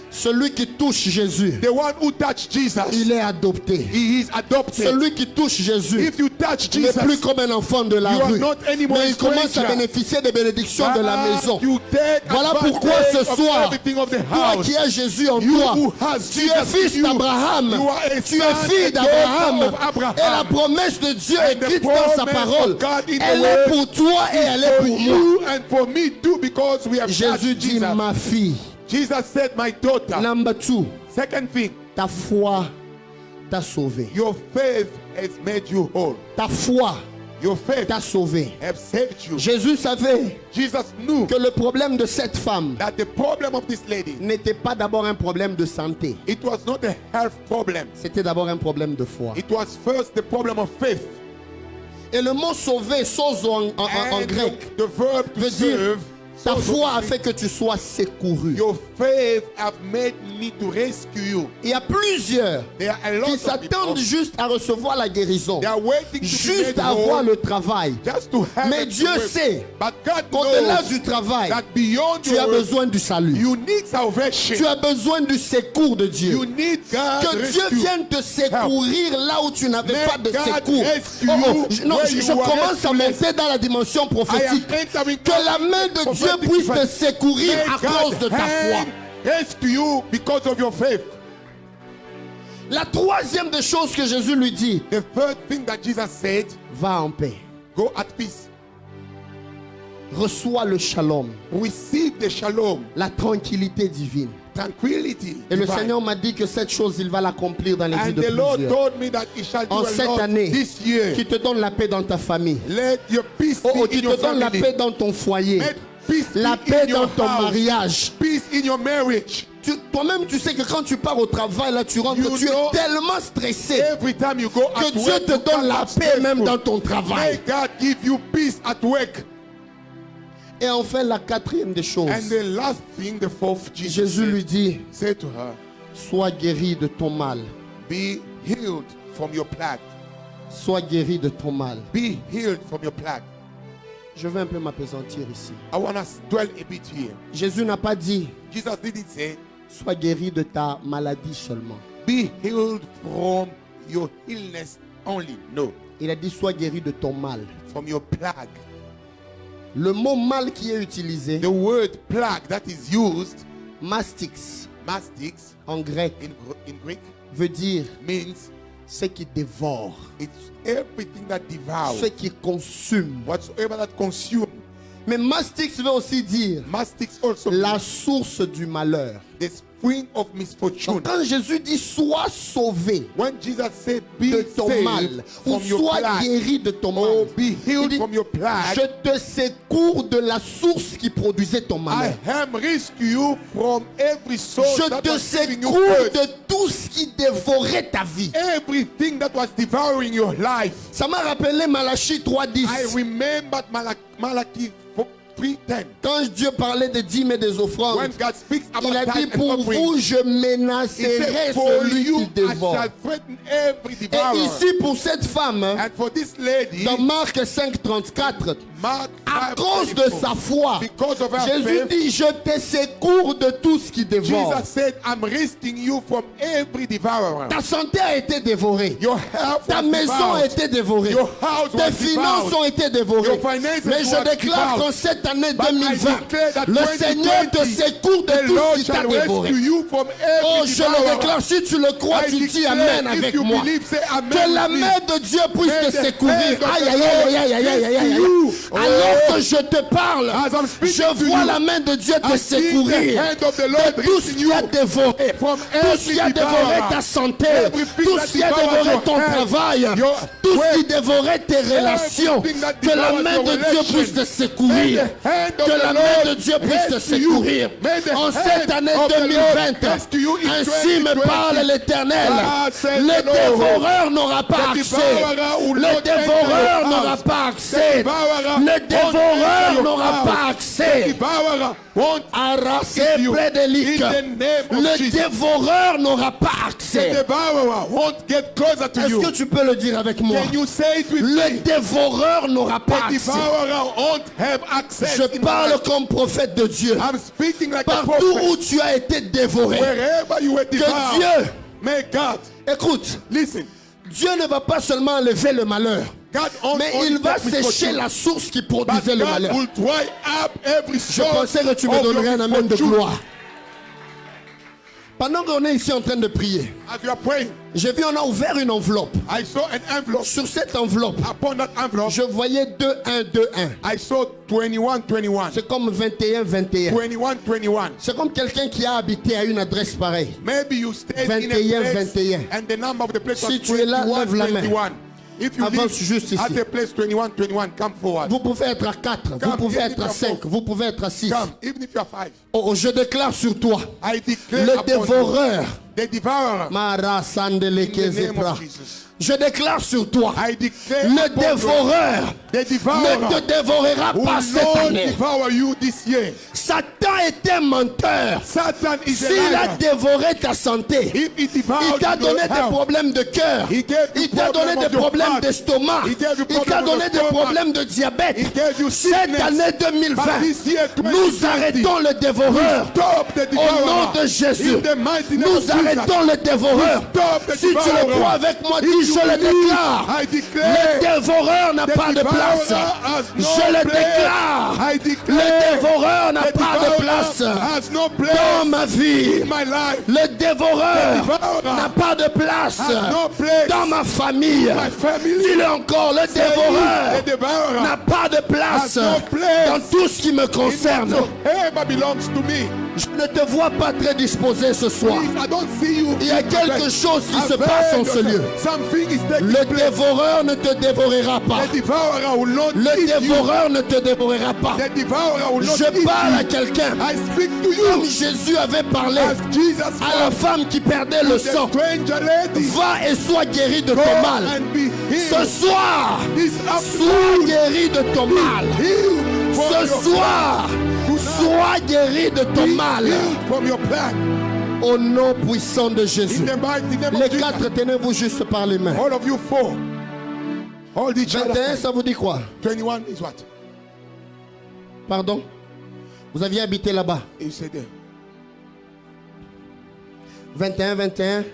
S2: Celui qui touche Jésus,
S3: The one who touched Jesus,
S2: il est adopté.
S3: he is adopted.
S2: Celui qui touche Jésus
S3: If you touch
S2: n'est plus
S3: Jesus,
S2: comme un enfant de la
S3: you are
S2: rue,
S3: not anymore
S2: mais
S3: a
S2: il commence à
S3: stranger.
S2: bénéficier des bénédictions de la maison.
S3: You take
S2: Voilà pourquoi ce
S3: advantage of
S2: soir,
S3: everything of the
S2: toi
S3: house.
S2: qui as Jésus en
S3: You
S2: toi,
S3: who has
S2: tu
S3: Jesus
S2: es fils
S3: in you,
S2: d'Abraham,
S3: you are a
S2: tu es
S3: son
S2: fille
S3: and
S2: d'Abraham,
S3: daughter of Abraham.
S2: et la promesse de Dieu
S3: And the
S2: écrite dans sa
S3: promise
S2: parole,
S3: of God in the
S2: elle est
S3: word
S2: pour toi et elle est
S3: For
S2: pour moi.
S3: you and for me too, because we have
S2: Jésus
S3: touched
S2: dit
S3: Jesus.
S2: ma fille.
S3: Jesus said, my daughter.
S2: Number 2,
S3: Second thing,
S2: ta foi t'a sauvé.
S3: your faith has made you whole.
S2: Ta foi
S3: Your faith
S2: t'a sauvé.
S3: has saved you.
S2: Jésus savait
S3: Jesus knew
S2: que le problème de cette femme
S3: that the problem of this lady,
S2: n'était pas d'abord un problème de santé.
S3: it was not a health problem.
S2: C'était d'abord un problème de foi.
S3: It was first the problem of faith.
S2: Et le mot sauver, sozo en
S3: And
S2: grec,
S3: the verb to
S2: veut dire
S3: serve,
S2: ta
S3: so
S2: foi a fait que tu sois secouru.
S3: your faith have made me to rescue you.
S2: Il y a plusieurs
S3: There are a lot
S2: qui
S3: of
S2: s'attendent
S3: people.
S2: juste à recevoir la guérison,
S3: They are waiting to be
S2: juste
S3: made
S2: à avoir
S3: whole,
S2: le travail.
S3: just to have
S2: Mais
S3: it
S2: Dieu
S3: to work.
S2: sait
S3: But God
S2: qu'au-delà
S3: knows
S2: du travail,
S3: that beyond
S2: tu as
S3: your work,
S2: besoin du salut.
S3: you need salvation.
S2: Tu as besoin du secours de Dieu.
S3: You need God
S2: Que Dieu
S3: rescue.
S2: vienne te secourir là où tu n'avais
S3: May
S2: pas de
S3: God
S2: secours.
S3: rescue
S2: Non,
S3: where
S2: je
S3: you are
S2: commence à
S3: rescueless.
S2: monter dans la dimension
S3: I am
S2: prophétique.
S3: entering
S2: Que la main de Dieu
S3: prophetic
S2: puisse te
S3: divine.
S2: secourir
S3: May
S2: à
S3: God
S2: cause de ta foi.
S3: hand rescue you because of your faith.
S2: La troisième des choses que Jésus lui dit,
S3: The third thing that Jesus said,
S2: va en paix.
S3: go at peace.
S2: Reçois le shalom,
S3: Receive the shalom,
S2: la tranquillité divine.
S3: tranquility.
S2: Et le
S3: divine.
S2: Seigneur m'a dit que cette chose, il va l'accomplir dans les vies
S3: And
S2: de
S3: the Lord
S2: plusieurs.
S3: told me that He shall do
S2: En
S3: a
S2: cette
S3: lot
S2: année,
S3: this year.
S2: qui te donne la paix dans ta famille.
S3: Let your peace
S2: Oh,
S3: be
S2: qui
S3: in
S2: te
S3: your
S2: donne la
S3: family.
S2: paix dans ton foyer.
S3: Let peace
S2: La
S3: be
S2: paix
S3: in
S2: dans
S3: your
S2: ton
S3: house.
S2: mariage.
S3: Peace in your marriage.
S2: Toi-même, tu sais que quand tu pars au travail, là, tu rentres,
S3: You
S2: tu es
S3: know,
S2: tellement stressé
S3: Every time you go
S2: que
S3: at
S2: Dieu
S3: work,
S2: te
S3: you
S2: donne
S3: come
S2: la
S3: out
S2: paix même
S3: stressful.
S2: dans ton
S3: May
S2: travail.
S3: God give you peace at work.
S2: Et enfin, la quatrième des choses,
S3: And the last thing, the fourth, Jesus
S2: Jésus lui
S3: said,
S2: dit,
S3: say to her,
S2: sois guéri de ton mal.
S3: be healed from your plague.
S2: Sois guéri de ton mal.
S3: Be healed from your plague.
S2: Je vais un peu m'appesantir ici.
S3: I want to dwell a bit here.
S2: Jésus n'a pas dit,
S3: Jesus didn't say,
S2: sois guéri de ta maladie seulement.
S3: be healed from your illness only. No,
S2: Il a dit, sois guéri de ton mal.
S3: from your plague.
S2: Le mot mal qui est utilisé,
S3: The word plague that is used,
S2: mastix,
S3: mastix,
S2: en grec,
S3: in Greek,
S2: veut dire
S3: means
S2: ce qui dévore,
S3: it's everything that devours,
S2: ce qui consume.
S3: whatsoever that consumes.
S2: Mais mastix veut aussi dire
S3: Mastix also
S2: la
S3: means
S2: source du malheur.
S3: the spring of misfortune.
S2: Donc quand Jésus dit sois sauvé
S3: When Jesus said, be
S2: de ton mal
S3: saved
S2: ou
S3: from your
S2: sois
S3: plague,
S2: guéri de ton mal,
S3: or be
S2: il
S3: healed
S2: dit,
S3: from your plague,
S2: je te secours de la source qui produisait ton
S3: I
S2: malheur.
S3: am rescue you from every source
S2: Je
S3: that
S2: te
S3: was giving you
S2: secours
S3: hurt,
S2: de tout ce qui dévorait ta vie.
S3: everything that was devouring your life.
S2: Ça m'a rappelé Malachie 3:10.
S3: I remember Malachi 3:10.
S2: Quand Dieu parlait des dîmes et des offrandes,
S3: When God speaks about
S2: il a dit
S3: tithe and
S2: pour
S3: offering,
S2: vous je
S3: He
S2: menacerai
S3: said, for
S2: celui
S3: you
S2: qui
S3: I
S2: dévore.
S3: shall threaten every
S2: Et
S3: devourer.
S2: ici pour cette femme,
S3: And for this lady,
S2: dans Marc 5:34,
S3: Mark
S2: à
S3: 5,
S2: cause de sa foi,
S3: because of her
S2: Jésus
S3: faith,
S2: dit je te secours de tout ce qui dévore.
S3: Jesus said, I'm rescuing you from every devourer.
S2: Ta santé a été dévorée.
S3: Your health
S2: Ta
S3: was
S2: maison
S3: devoured.
S2: a été dévorée.
S3: Your house
S2: Tes
S3: was
S2: finances
S3: devoured.
S2: ont été dévorées.
S3: Your finances
S2: Mais je
S3: were
S2: déclare
S3: devoured.
S2: qu'en cette année
S3: But I
S2: 2020,
S3: declare that
S2: le Seigneur te
S3: 2020,
S2: secourt de
S3: the
S2: tout
S3: Lord
S2: ce qui t'a
S3: shall
S2: dévoré.
S3: rescue you from every
S2: Oh, je le
S3: devourer.
S2: déclare. Si tu le crois,
S3: I
S2: tu dis
S3: declare,
S2: Amen
S3: if
S2: avec
S3: you
S2: moi.
S3: believe, say amen
S2: Que la
S3: with me.
S2: main de Dieu puisse
S3: May
S2: te
S3: the
S2: secourir.
S3: hand of
S2: Aïe,
S3: the
S2: aïe, aïe, aïe, aïe, aïe, aïe, aïe, aïe.
S3: you.
S2: Alors
S3: Oh.
S2: que je te parle,
S3: As I'm speaking
S2: je
S3: to
S2: vois
S3: you,
S2: la main de Dieu te
S3: I see the
S2: secourir
S3: hand of the Lord
S2: de tout ce
S3: raising
S2: qui a
S3: you
S2: dévoré,
S3: from
S2: tout ce qui a
S3: every
S2: dévoré
S3: devourer.
S2: ta santé,
S3: Everything
S2: tout
S3: that
S2: ce qui a
S3: devours
S2: dévoré
S3: your
S2: ton
S3: health,
S2: travail,
S3: your
S2: tout ce qui
S3: work,
S2: dévorait tes relations.
S3: everything that
S2: Que la
S3: devours
S2: main
S3: your
S2: de Dieu
S3: relation.
S2: puisse te
S3: May
S2: secourir.
S3: the hand of
S2: Que
S3: the
S2: la main
S3: Lord
S2: de Dieu puisse te
S3: rescue you.
S2: secourir.
S3: May the
S2: En cette
S3: hand
S2: année
S3: of the Lord
S2: 2020,
S3: rescue you in
S2: ainsi me
S3: 2020.
S2: parle l'Éternel.
S3: Ah, says
S2: Le
S3: the Lord.
S2: dévoreur n'aura pas
S3: The
S2: accès.
S3: devourer will
S2: Le
S3: not enter
S2: dévoreur
S3: your
S2: n'aura
S3: house.
S2: pas accès.
S3: The devourer
S2: Le dévoreur n'aura pas
S3: The
S2: accès
S3: devourer won't
S2: à raser
S3: you.
S2: près des
S3: In
S2: liques.
S3: the name of
S2: Le
S3: Jesus.
S2: dévoreur n'aura pas
S3: The
S2: accès.
S3: devourer won't get closer to
S2: Est-ce
S3: you.
S2: que tu peux le dire avec moi?
S3: Can you say it with
S2: Le
S3: me?
S2: dévoreur n'aura pas
S3: The
S2: accès.
S3: devourer won't have access.
S2: Je
S3: in my
S2: parle
S3: life.
S2: comme prophète de Dieu.
S3: I'm speaking like a
S2: Partout
S3: prophet.
S2: où tu as été dévoré.
S3: Wherever you were
S2: Que
S3: devoured,
S2: Dieu,
S3: may God,
S2: écoute,
S3: listen,
S2: Dieu ne va pas seulement enlever le malheur,
S3: God
S2: mais
S3: only
S2: il va
S3: takes
S2: sécher
S3: misfortune.
S2: la source qui
S3: But
S2: produisait le
S3: God
S2: malheur.
S3: will dry up every
S2: Je
S3: source
S2: pensais que tu me
S3: of your
S2: donnerais un amen de
S3: misfortune.
S2: gloire. Pendant qu'on est ici en train de prier,
S3: As you are praying,
S2: j'ai vu on a ouvert une enveloppe.
S3: I saw an envelope.
S2: Sur cette enveloppe,
S3: Upon that envelope,
S2: je voyais 2-1-2-1.
S3: I saw 21-21.
S2: C'est comme 21-21.
S3: 21-21.
S2: C'est comme quelqu'un qui a habité à une adresse pareille.
S3: Maybe you stayed in a
S2: 21,
S3: place
S2: 21.
S3: and the number of the place
S2: Si
S3: was
S2: tu es là, lève la main.
S3: 21-21. If you
S2: Avance juste
S3: live
S2: ici.
S3: at the place 21-21, come forward.
S2: Vous pouvez être à 4, vous
S3: Come,
S2: pouvez
S3: even
S2: être
S3: if
S2: à
S3: you're
S2: 5,
S3: four.
S2: vous pouvez être à 6.
S3: Come, even if you are 5.
S2: Oh, je déclare sur toi,
S3: I declare
S2: le
S3: upon you,
S2: dévoreur,
S3: the devourer,
S2: Mara
S3: in
S2: Sandeleke
S3: the name
S2: Zebra.
S3: of Jesus.
S2: Je déclare sur toi,
S3: I declare
S2: le
S3: upon you,
S2: dévoreur
S3: the
S2: ne
S3: devourer
S2: te dévorera
S3: will
S2: pas cette
S3: not
S2: année.
S3: devour you this year.
S2: Satan était menteur.
S3: Satan is a
S2: S'il a
S3: liar.
S2: dévoré ta santé,
S3: If he devoured
S2: il t'a
S3: your
S2: donné des
S3: health,
S2: problèmes de cœur,
S3: he gave you
S2: il t'a
S3: problem
S2: donné
S3: of
S2: des
S3: your
S2: problèmes
S3: heart.
S2: d'estomac,
S3: He gave you
S2: il t'a
S3: problem of
S2: donné
S3: your
S2: des
S3: stomach.
S2: problèmes de diabète.
S3: He gave you
S2: Cette
S3: sickness.
S2: année 2020,
S3: But this year,
S2: nous
S3: 2020,
S2: arrêtons le dévoreur.
S3: Stop the
S2: Au nom
S3: devourer.
S2: de Jésus,
S3: In the mighty name
S2: nous
S3: of Jesus.
S2: arrêtons le dévoreur.
S3: Stop the
S2: Si tu le
S3: devourer.
S2: crois avec moi,
S3: If
S2: dis
S3: you
S2: je le
S3: believe,
S2: déclare.
S3: I declare.
S2: Le dévoreur n'a
S3: The
S2: pas de place.
S3: devourer has no
S2: Je le
S3: place.
S2: déclare.
S3: I
S2: Le
S3: declare.
S2: dévoreur n'a
S3: The
S2: pas de
S3: devourer
S2: place
S3: has no place
S2: dans ma vie.
S3: in my life.
S2: Le dévoreur
S3: The devourer
S2: n'a pas de place
S3: has no place
S2: dans ma famille.
S3: my family.
S2: Dis-le encore, le dévoreur
S3: The devourer
S2: n'a pas de place
S3: has no place
S2: dans tout ce qui me concerne.
S3: whatsoever belongs to me.
S2: Je ne te vois pas très disposé ce soir.
S3: Please, I don't see you.
S2: Il y a quelque chose qui se passe en ce lieu.
S3: Something is taking
S2: Le
S3: place.
S2: dévoreur ne te dévorera pas.
S3: The devourer will not
S2: Le
S3: eat you.
S2: dévoreur ne te dévorera pas.
S3: The devourer will not
S2: Je
S3: eat
S2: parle à
S3: you.
S2: quelqu'un.
S3: I speak to
S2: Comme
S3: you
S2: Jésus avait parlé
S3: as Jesus
S2: à la femme qui perdait le
S3: the
S2: sang.
S3: stranger lady.
S2: Va et sois guéri de
S3: Go
S2: ton mal.
S3: and be
S2: Ce
S3: healed.
S2: soir,
S3: This
S2: sois
S3: afternoon,
S2: guéri de ton mal.
S3: healed from
S2: Ce
S3: your
S2: soir, sois guéri de ton mal.
S3: healed from your plague.
S2: Au nom puissant de Jésus.
S3: In the mighty name
S2: Les
S3: of Jesus.
S2: 4, tenez-vous juste par les mains.
S3: All of you four. Hold each
S2: 21,
S3: other.
S2: ça vous dit quoi?
S3: 21 is what?
S2: Pardon? Vous aviez habité là-bas.
S3: You said there.
S2: 21,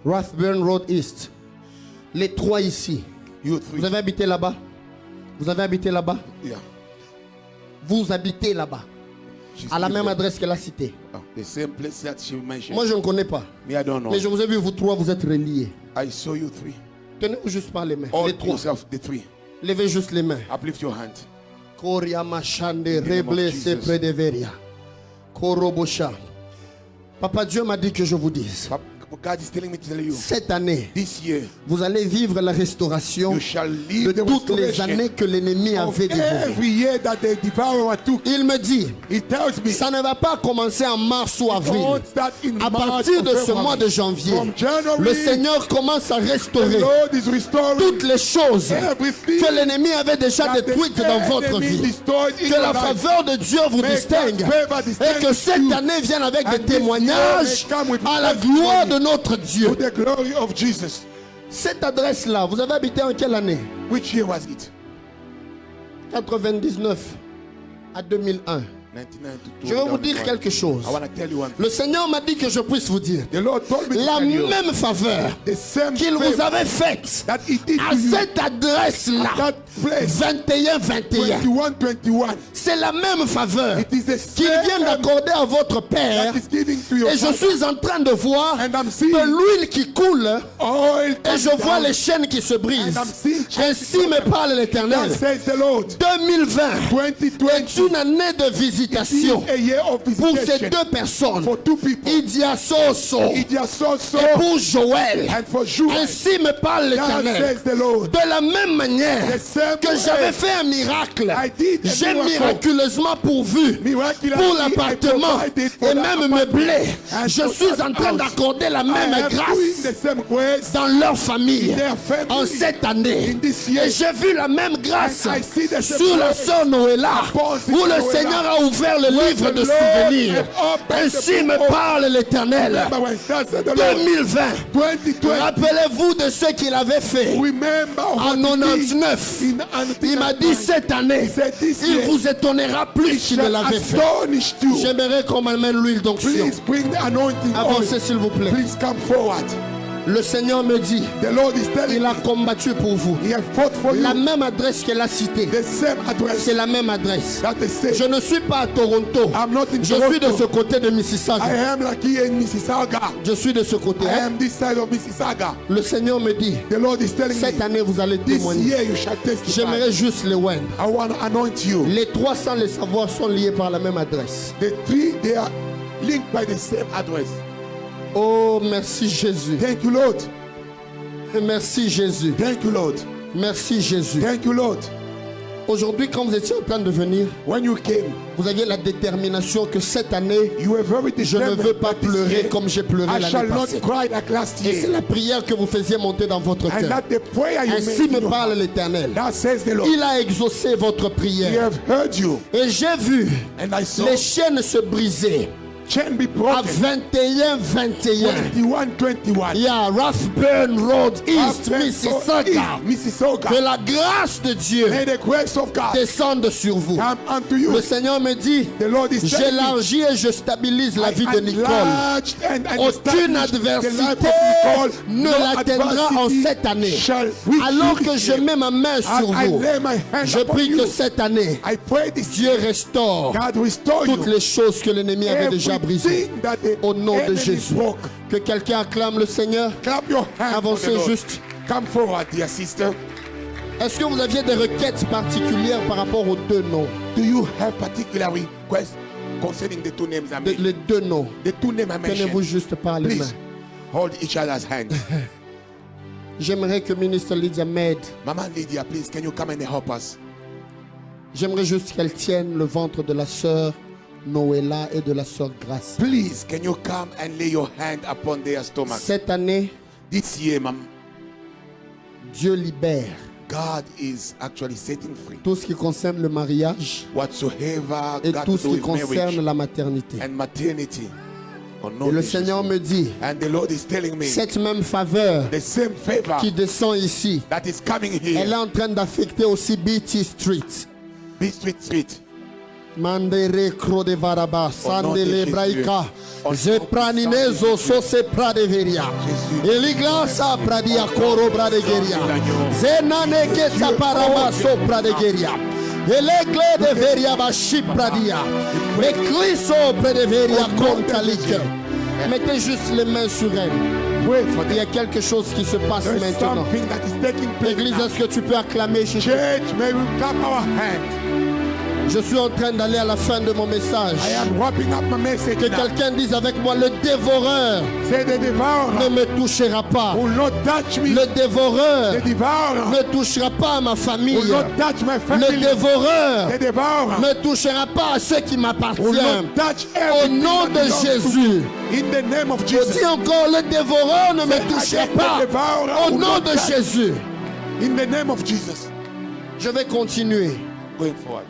S2: Rathburn Road East. Les 3 ici.
S3: You three.
S2: Vous avez habité là-bas? Vous avez habité là-bas?
S3: Yeah.
S2: Vous habitez là-bas.
S3: She's
S2: À la
S3: lived
S2: même
S3: there.
S2: adresse qu'elle a citée.
S3: Oh, the same place that she mentioned.
S2: Moi, je ne connais pas.
S3: Me, I don't know.
S2: Mais je vous ai vu, vous 3, vous êtes reliés.
S3: I saw you three.
S2: Tenez-vous juste par les mains.
S3: All
S2: Les 3.
S3: yourself, the three.
S2: Levez juste les mains.
S3: Uplift your hand.
S2: Koria machande
S3: name of
S2: reble
S3: Jesus.
S2: se predeveria. Korobosha. Papa Dieu m'a dit que je vous dise.
S3: But God is telling me to tell you,
S2: Cette année,
S3: this year,
S2: vous allez vivre la restauration
S3: you shall
S2: de
S3: leave the
S2: toutes les
S3: restoration
S2: années que l'ennemi
S3: of
S2: avait dévorées.
S3: every year that the devourer took.
S2: Il me dit,
S3: He tells me,
S2: ça ne va pas commencer en mars ou avril.
S3: don't start in
S2: À
S3: March
S2: partir
S3: or
S2: de ce
S3: February.
S2: mois de janvier,
S3: From January,
S2: le Seigneur commence à
S3: the
S2: restaurer
S3: Lord is restoring
S2: toutes les choses
S3: everything
S2: que l'ennemi avait déjà
S3: that the
S2: détruites dans votre
S3: enemy
S2: vie.
S3: destroyed in
S2: Que
S3: your
S2: la
S3: life.
S2: faveur de Dieu vous
S3: May
S2: distingue
S3: God's favor distinguish
S2: et que cette
S3: you.
S2: année vienne avec
S3: And
S2: des
S3: this year
S2: témoignages
S3: may come with
S2: à la
S3: testimony
S2: gloire de notre
S3: to
S2: Dieu.
S3: the glory of Jesus.
S2: Cette adresse-là, vous avez habité en quelle année?
S3: Which year was it?
S2: 99 à 2001.
S3: 99 to
S2: Je vais vous dire
S3: 2001.
S2: quelque chose.
S3: I want to tell you one thing.
S2: Le Seigneur m'a dit que je puisse vous dire
S3: The Lord told me to
S2: la
S3: tell you
S2: même faveur
S3: the same
S2: qu'il vous
S3: favor
S2: avait faite
S3: that he did
S2: à
S3: to you
S2: cette adresse-là,
S3: that place
S2: 21-21.
S3: 21.
S2: C'est la même faveur
S3: It is the
S2: qu'il vient
S3: same
S2: d'accorder à votre Père.
S3: that is giving to your
S2: Et je
S3: father.
S2: suis en train de voir
S3: And I'm seeing
S2: de l'huile qui coule
S3: oil
S2: et je vois les chaînes qui se brisent.
S3: And I'm seeing chains
S2: Ainsi me parle l'Éternel.
S3: That says the Lord.
S2: 2020 est
S3: 2020
S2: une année de visitation. visitation
S4: It is a year of
S2: pour ces
S4: visitation
S2: deux personnes,
S4: for two people.
S2: Idia Soso
S4: Idia Soso
S2: et pour Joël.
S4: and for Joel.
S2: Ainsi me parle
S4: God
S2: l'Éternel.
S4: says the Lord.
S2: De la même manière
S4: The same
S2: que
S4: way
S2: j'avais fait un miracle,
S4: I did a
S2: j'ai
S4: miracle.
S2: miraculeusement pourvu
S4: Miraculously,
S2: pour
S4: I
S2: l'appartement
S4: provided for
S2: et
S4: the
S2: même
S4: apartment.
S2: meublé.
S4: And
S2: Je
S4: for
S2: suis
S4: that
S2: en train
S4: house.
S2: d'accorder la
S4: I
S2: même
S4: am doing
S2: grâce
S4: the same grace
S2: dans leur famille
S4: in their family
S2: en cette année.
S4: in this year.
S2: Et j'ai vu la même grâce
S4: And I see the same
S2: sur la
S4: grace
S2: sœur Noëlla,
S4: upon
S2: où le
S4: Noëlla.
S2: Seigneur a ouvert le
S4: When
S2: livre
S4: the
S2: de
S4: Lord
S2: souvenirs.
S4: has opened
S2: Ainsi
S4: the
S2: me
S4: book of-
S2: parle l'Éternel.
S4: Remember when God said the Lord,
S2: 2020.
S4: 2020,
S2: Rappelez-vous de ce qu'il avait fait
S4: remember
S2: en
S4: what he did
S2: 99.
S4: in
S2: Il m'a dit cette année,
S4: He said this
S2: il
S4: year,
S2: vous étonnera plus qu'il ne
S4: shall
S2: l'avait fait.
S4: astonish you.
S2: J'aimerais qu'on m'amène l'huile d'onction.
S4: Please bring the anointing
S2: Avancez
S4: oil.
S2: s'il vous plaît.
S4: Please come forward.
S2: Le Seigneur me dit,
S4: The Lord is telling
S2: il a
S4: me
S2: combattu pour vous.
S4: He has fought for
S2: La
S4: you.
S2: même adresse qu'elle a citée,
S4: The same address
S2: c'est la même adresse.
S4: that they say.
S2: Je ne suis pas à Toronto.
S4: I'm not in
S2: Je suis de
S4: Toronto.
S2: ce côté de
S4: I
S2: Mississauga.
S4: am like here in Mississauga.
S2: Je suis de ce côté.
S4: I am this side of Mississauga.
S2: Le Seigneur me dit,
S4: The Lord is telling
S2: cette
S4: me
S2: année vous allez
S4: this
S2: témoigner.
S4: year you shall testify.
S2: J'aimerais juste les win.
S4: I want to anoint you.
S2: Les trois sans les savoir sont liés par la même adresse.
S4: The three, they are linked by the same address.
S2: Oh, merci Jésus.
S4: Thank you, Lord.
S2: Merci Jésus.
S4: Thank you, Lord.
S2: Merci Jésus.
S4: Thank you, Lord.
S2: Aujourd'hui, quand vous étiez en train de venir,
S4: When you came,
S2: vous aviez la détermination que cette année,
S4: you were very
S2: je ne
S4: determined
S2: veux pas
S4: that this
S2: pleurer
S4: year,
S2: comme j'ai pleuré
S4: I
S2: l'année
S4: shall not
S2: passée.
S4: cry like last
S2: Et c'est
S4: year.
S2: la prière que vous faisiez monter dans votre
S4: And
S2: cœur.
S4: that the prayer you
S2: Ainsi
S4: made
S2: me
S4: in your
S2: parle
S4: heart.
S2: l'Éternel.
S4: That says the Lord.
S2: Il a exaucé votre
S4: He
S2: prière.
S4: have heard you.
S2: Et j'ai vu
S4: And I saw
S2: les chaînes se briser
S4: chain be
S2: à
S4: broken.
S2: 21-21.
S4: 21.
S2: Il y a Rathburn Road East, Mississauga.
S4: Mississauga.
S2: Que la grâce de Dieu
S4: May the grace of God
S2: descende sur vous.
S4: come unto you.
S2: Le Seigneur me dit,
S4: The Lord is telling me,
S2: j'élargis et je stabilise la vie de Nicole.
S4: enlarged and
S2: Aucune
S4: established the life
S2: adversité
S4: of Nicole.
S2: ne
S4: No
S2: l'atteindra en
S4: adversity
S2: cette année.
S4: shall reach
S2: Alors
S4: you
S2: que
S4: this
S2: je
S4: year.
S2: mets ma main
S4: As
S2: sur
S4: I
S2: vous,
S4: lay my hand
S2: je
S4: upon
S2: prie
S4: you,
S2: que cette année,
S4: I pray this
S2: Dieu restaure
S4: God restore
S2: toutes
S4: you.
S2: les choses que l'ennemi avait déjà brisées.
S4: Everything that the
S2: Au nom de
S4: enemy
S2: Jésus.
S4: broke.
S2: Que quelqu'un acclame le Seigneur.
S4: Clap your hands for the
S2: Avancez
S4: Lord.
S2: juste.
S4: Come forward, dear sister.
S2: Est-ce que vous aviez des requêtes particulières par rapport aux deux noms?
S4: Do you have particular requests concerning the two names I mentioned?
S2: Les deux noms.
S4: The two names I
S2: Tenez-vous
S4: mentioned.
S2: juste par les
S4: Please
S2: mains.
S4: hold each other's hands.
S2: J'aimerais que ministre Lydia m'aide.
S4: Mama Lydia, please, can you come and help us?
S2: J'aimerais juste qu'elle tienne le ventre de la sœur Noëlla et de la sœur Grace.
S4: Please, can you come and lay your hand upon their stomach?
S2: Cette année,
S4: This year, Mom,
S2: Dieu libère
S4: God is actually setting free
S2: tout ce qui concerne le mariage
S4: whatsoever
S2: et
S4: got
S2: tout
S4: to
S2: ce
S4: do
S2: qui
S4: with marriage
S2: concerne la maternité.
S4: and maternity. Oh, no,
S2: Et le
S4: this is-
S2: Seigneur me dit,
S4: And the Lord is telling me
S2: cette même faveur
S4: the same favor
S2: qui descend ici,
S4: that is coming
S2: elle est
S4: here.
S2: en train d'affecter aussi BT Street.
S4: Be street.
S2: Mandere krode varaba, sandele
S4: Jésus.
S2: braika,
S4: Au nom
S2: zepraninezo so se pradeveria.
S4: Jésus.
S2: Eliglasa pradia koro bradegeria. Zenane ke taparama so pradegeria. Elegle de veria bashi pradia. Ekliso pradeveria kontalike. Mettez juste les mains sur elle.
S4: Pray for
S2: Il y
S4: them.
S2: a quelque chose qui se passe
S4: There is
S2: maintenant.
S4: something that is taking place.
S2: Église,
S4: now.
S2: est-ce que tu peux acclamer Jésus?
S4: Church, may we clap our hands.
S2: Je suis en train d'aller à la fin de mon message.
S4: I am wrapping up my message
S2: Que
S4: now.
S2: quelqu'un dise avec moi, le dévoreur
S4: Say the
S2: ne
S4: devourer
S2: me touchera pas.
S4: will not touch me.
S2: Le dévoreur
S4: The devourer
S2: ne touchera pas à ma famille.
S4: will not touch my
S2: Le
S4: family.
S2: dévoreur
S4: The devourer
S2: ne touchera pas à ceux qui
S4: will
S2: m'appartiennent.
S4: not touch
S2: Au
S4: everything
S2: nom
S4: that
S2: de
S4: belongs to
S2: Jésus.
S4: me. In the name of
S2: Je
S4: Jesus.
S2: dis encore, le dévoreur ne me touchera pas. Au nom de Jésus.
S4: In the name of Jesus.
S2: Je vais continuer.
S4: Going forward.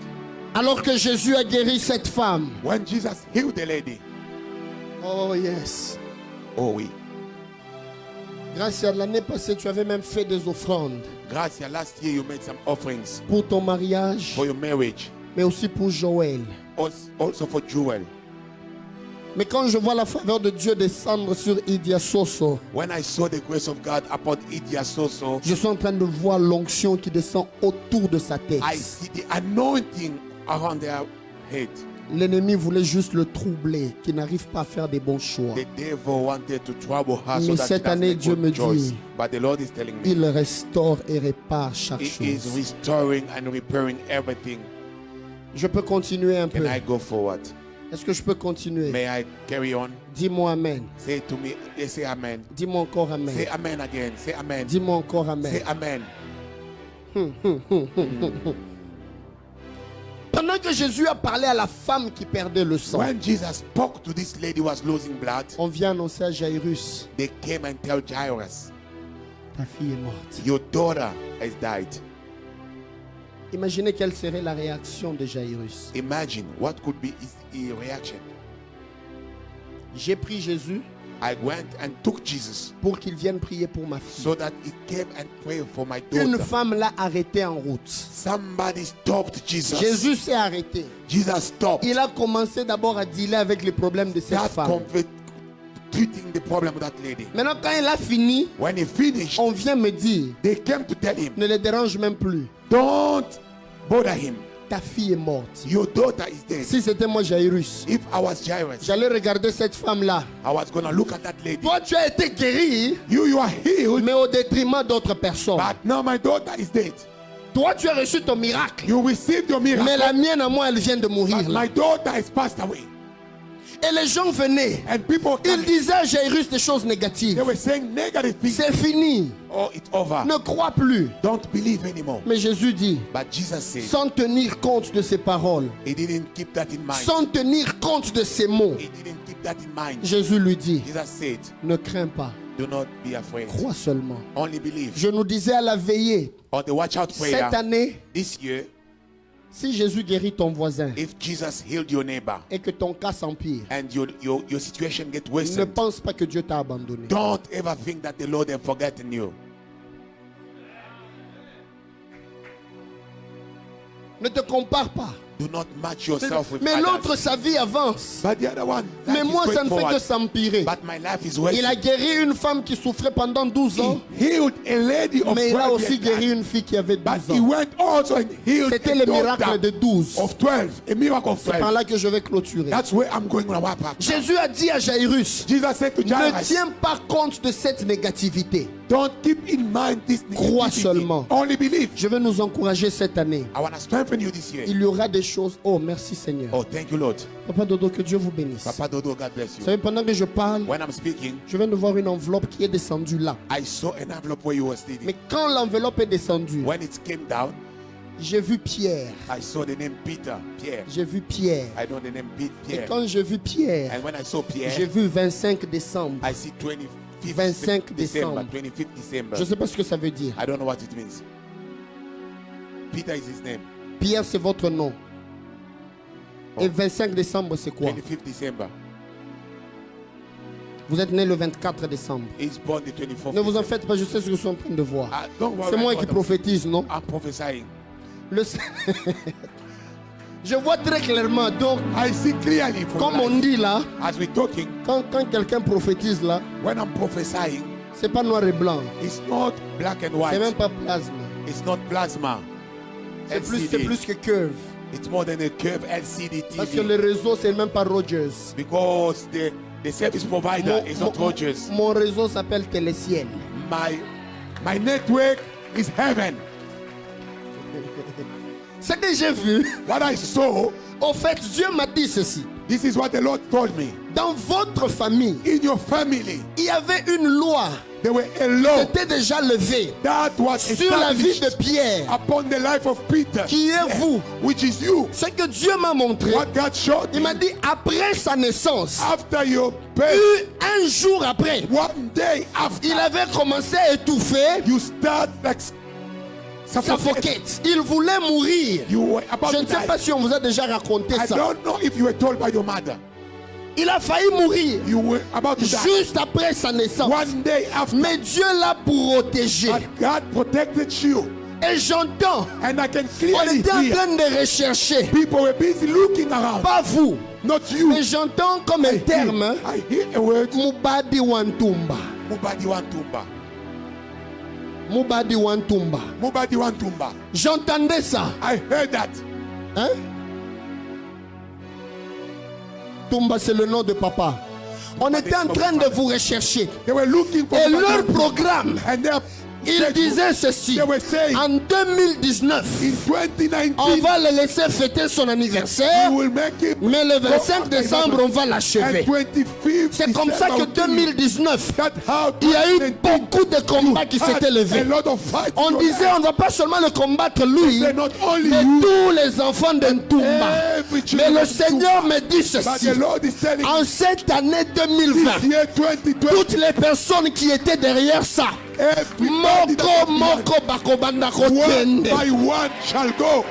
S2: Alors que Jésus a guéri cette femme.
S4: When Jesus healed the lady.
S2: Oh yes.
S4: Oh oui.
S2: Grâce à l'année passée, tu avais même fait des offrandes
S4: Gracias. Last year you made some offerings
S2: pour ton mariage,
S4: for your marriage.
S2: mais aussi pour Joël.
S4: Also for Joel.
S2: Mais quand je vois la faveur de Dieu descendre sur Idia Soso,
S4: When I saw the grace of God upon Idia Soso,
S2: je suis en train de voir l'onction qui descend autour de sa tête.
S4: I see the anointing around their head.
S2: L'ennemi voulait juste le troubler, qu'il n'arrive pas à faire des bons choix.
S4: The devil wanted to trouble her so
S2: Mais
S4: that
S2: cette
S4: she doesn't
S2: année,
S4: make
S2: Dieu
S4: good
S2: me
S4: choice.
S2: dit,
S4: But the Lord is telling me,
S2: Il restaure et répare chaque
S4: He is
S2: chose.
S4: restoring and repairing everything.
S2: Je peux continuer un peu.
S3: Can I go forward?
S2: Est-ce que je peux continuer?
S3: May I carry on?
S2: Dis-moi amen.
S3: Say to me, they say amen.
S2: Dis-moi encore amen.
S3: Say amen again. Say amen.
S2: Dis-moi encore amen.
S3: Say amen.
S2: Pendant que Jésus a parlé à la femme qui perdait le sang,
S3: When Jesus spoke to this lady who was losing blood,
S2: on vient annoncer à Jairus,
S3: they came and tell Jairus,
S2: ta fille est morte.
S3: your daughter has died.
S2: Imaginez quelle serait la réaction de Jairus.
S3: Imagine what could be his reaction.
S2: J'ai pris Jésus
S3: I went and took Jesus
S2: pour qu'il vienne prier pour ma fille.
S3: so that he came and prayed for my
S2: Une
S3: daughter.
S2: femme l'a arrêté en route.
S3: Somebody stopped Jesus.
S2: Jésus s'est arrêté.
S3: Jesus stopped.
S2: Il a commencé d'abord à dealer avec les problèmes de cette
S3: That
S2: femme.
S3: treating the problem with that lady.
S2: Maintenant, quand il a fini,
S3: When he finished,
S2: on vient me dire,
S3: they came to tell him,
S2: ne le dérange même plus.
S3: don't bother him.
S2: Ta fille est morte.
S3: Your daughter is dead.
S2: Si c'était moi, Jairus,
S3: If I was Jairus,
S2: j'allais regarder cette femme-là.
S3: I was going to look at that lady.
S2: Toi, tu as été guéri,
S3: You are healed,
S2: mais au détriment d'autres personnes.
S3: but now my daughter is dead.
S2: Toi, tu as reçu ton miracle,
S3: You received your miracle,
S2: mais la mienne à moi, elle vient de mourir.
S3: but
S2: là.
S3: my daughter has passed away.
S2: Et les gens venaient.
S3: And people
S2: Ils
S3: coming,
S2: disaient à Jairus des choses négatives.
S3: they were saying negative things.
S2: C'est fini.
S3: Oh, it's over.
S2: Ne crois plus.
S3: Don't believe anymore.
S2: Mais Jésus dit,
S3: But Jesus said,
S2: sans tenir compte de ses paroles,
S3: he didn't keep that in mind.
S2: sans tenir compte de ses mots,
S3: He didn't keep that in mind.
S2: Jésus lui dit,
S3: Jesus said,
S2: ne crains pas,
S3: do not be afraid.
S2: crois seulement.
S3: Only believe.
S2: Je nous disais à la veillée,
S3: On the watch out prayer
S2: cette année,
S3: this year,
S2: si Jésus guérit ton voisin
S3: if Jesus healed your neighbor
S2: et que ton cas s'empire,
S3: and your situation get
S2: ne
S3: worsened,
S2: pense pas que Dieu t'a abandonné.
S3: don't ever think that the Lord has forgotten you.
S2: Ne te compare pas.
S3: Do not match yourself with
S2: Mais l'autre,
S3: others.
S2: sa vie avance.
S3: But the other one,
S2: Mais
S3: life is
S2: moi, ça
S3: going
S2: ne fait que
S3: forward.
S2: s'empirer.
S3: But my life is
S2: Il a
S3: worse.
S2: guéri une femme qui souffrait pendant 12 ans,
S3: He healed a lady of
S2: mais il a
S3: 12
S2: aussi
S3: years.
S2: guéri une fille qui avait
S3: But
S2: 12
S3: he
S2: ans.
S3: went also and healed
S2: C'était
S3: a
S2: le miracle
S3: daughter
S2: de 12.
S3: of 12. A miracle of
S2: C'est par
S3: 12.
S2: là que je vais clôturer.
S3: That's where I'm going to wrap up.
S2: Jésus a dit à Jairus,
S3: Jesus said to
S2: ne
S3: Jairus,
S2: tiens pas compte de cette négativité.
S3: don't keep in mind this
S2: Crois
S3: negativity.
S2: seulement.
S3: Only believe.
S2: Je vais nous encourager cette année.
S3: I want to strengthen you this year.
S2: Il y aura des choses. Oh, merci Seigneur.
S3: Oh, thank you, Lord.
S2: Papa Dodo, que Dieu vous bénisse.
S3: Papa Dodo, God bless
S2: Vous
S3: you.
S2: savez, pendant que je parle,
S3: When I'm speaking,
S2: je viens de voir une enveloppe qui est descendue là.
S3: I saw an envelope where you were standing.
S2: Mais quand l'enveloppe est descendue,
S3: When it came down,
S2: j'ai vu Pierre.
S3: I saw the name Peter. Pierre.
S2: J'ai vu Pierre.
S3: I know the name
S2: Et
S3: Pierre.
S2: quand j'ai vu Pierre,
S3: And when I saw
S2: j'ai
S3: Pierre,
S2: vu 25 décembre.
S3: I see 25th
S2: 25
S3: December.
S2: décembre.
S3: 25th December.
S2: Je ne sais pas ce que ça veut dire.
S3: I don't know what it means. Peter is his name.
S2: Pierre, c'est votre nom.
S3: Oh.
S2: Et 25 décembre, c'est quoi?
S3: 25th December.
S2: Vous êtes né le 24 décembre.
S3: He's born the 24th.
S2: Ne vous en
S3: December.
S2: faites pas, je sais ce que je suis en train de voir.
S3: Don't worry
S2: C'est moi
S3: about
S2: qui
S3: what
S2: prophétise, non?
S3: I'm prophesying.
S2: Le... Je vois très clairement. Donc,
S3: I see clearly from
S2: comme on
S3: life.
S2: dit là,
S3: As we're talking,
S2: quand quelqu'un prophétise là,
S3: when I'm prophesying,
S2: c'est pas noir et blanc.
S3: it's not black and
S2: C'est même
S3: white.
S2: pas plasma.
S3: It's not plasma.
S2: C'est
S3: LCD.
S2: plus que curve.
S3: It's more than a curve LCD
S2: Parce que
S3: TV.
S2: le réseau, c'est même pas Rogers.
S3: Because the service provider is not Rogers.
S2: Mon réseau s'appelle Téléciel.
S3: My network is heaven.
S2: Ce que j'ai vu,
S3: What I saw,
S2: au fait, Dieu m'a dit ceci.
S3: this is what the Lord told me.
S2: Dans votre famille,
S3: In your family,
S2: il y avait une loi
S3: there were a law
S2: qui était déjà levée
S3: that was
S2: sur la vie
S3: established
S2: de Pierre,
S3: upon the life of Peter,
S2: qui est vous.
S3: which is you.
S2: Ce que Dieu m'a montré,
S3: What God showed
S2: il
S3: me
S2: m'a dit après sa naissance,
S3: after your birth,
S2: un jour après,
S3: one day after,
S2: il avait commencé à étouffer,
S3: you start like suffocating.
S2: suffocate. Il voulait mourir.
S3: You were about
S2: Je
S3: to
S2: ne sais
S3: die.
S2: pas si on vous a déjà raconté
S3: I
S2: ça.
S3: don't know if you were told by your mother.
S2: Il a failli mourir
S3: You were about to die.
S2: juste après sa naissance.
S3: One day after,
S2: Mais Dieu l'a protégé.
S3: but God protected you.
S2: Et j'entends,
S3: And I can
S2: on
S3: clearly
S2: était en
S3: hear
S2: train de rechercher,
S3: people were busy looking around.
S2: pas vous,
S3: Not you.
S2: mais j'entends comme un terme,
S3: I hear a word.
S2: Mubadi Wantumba.
S3: Mubadi Wantumba.
S2: Mubadi Wantumba.
S3: Mubadi Wantumba.
S2: J'entendais ça.
S3: I heard that.
S2: Hein? Tumba, c'est le nom de papa. On était en train de vous rechercher.
S3: They were looking for
S2: Et
S3: Mubadi
S2: leur
S3: Wantumba.
S2: programme,
S3: And their
S2: Ils disaient ceci.
S4: They were saying,
S2: En 2019,
S4: in 2019,
S2: on va le laisser fêter son anniversaire,
S4: we will make him
S2: mais le
S4: go
S2: 25
S4: on
S2: décembre, on va
S4: and
S2: l'achever.
S4: 25th
S2: C'est comme ça que
S4: December,
S2: 2019,
S4: that's how
S2: il y a eu
S4: 2019
S2: beaucoup de combats qui
S4: had
S2: s'étaient levés.
S4: a lot of fights
S2: On
S4: going
S2: disait,
S4: on.
S2: on ne va pas seulement le combattre lui,
S4: They not only
S2: mais
S4: you,
S2: tous les enfants de Ntoumba.
S4: every
S2: Mais
S4: children
S2: le
S4: of
S2: Seigneur me dit
S4: But
S2: ceci.
S4: the Lord is telling
S2: En
S4: me
S2: cette année 2020,
S4: this year 2020,
S2: toutes les personnes qui étaient derrière ça,
S4: everybody that
S2: Moko,
S4: was behind,
S2: Moko, Bakobanda,
S4: one
S2: Kotiende.
S4: by one shall go.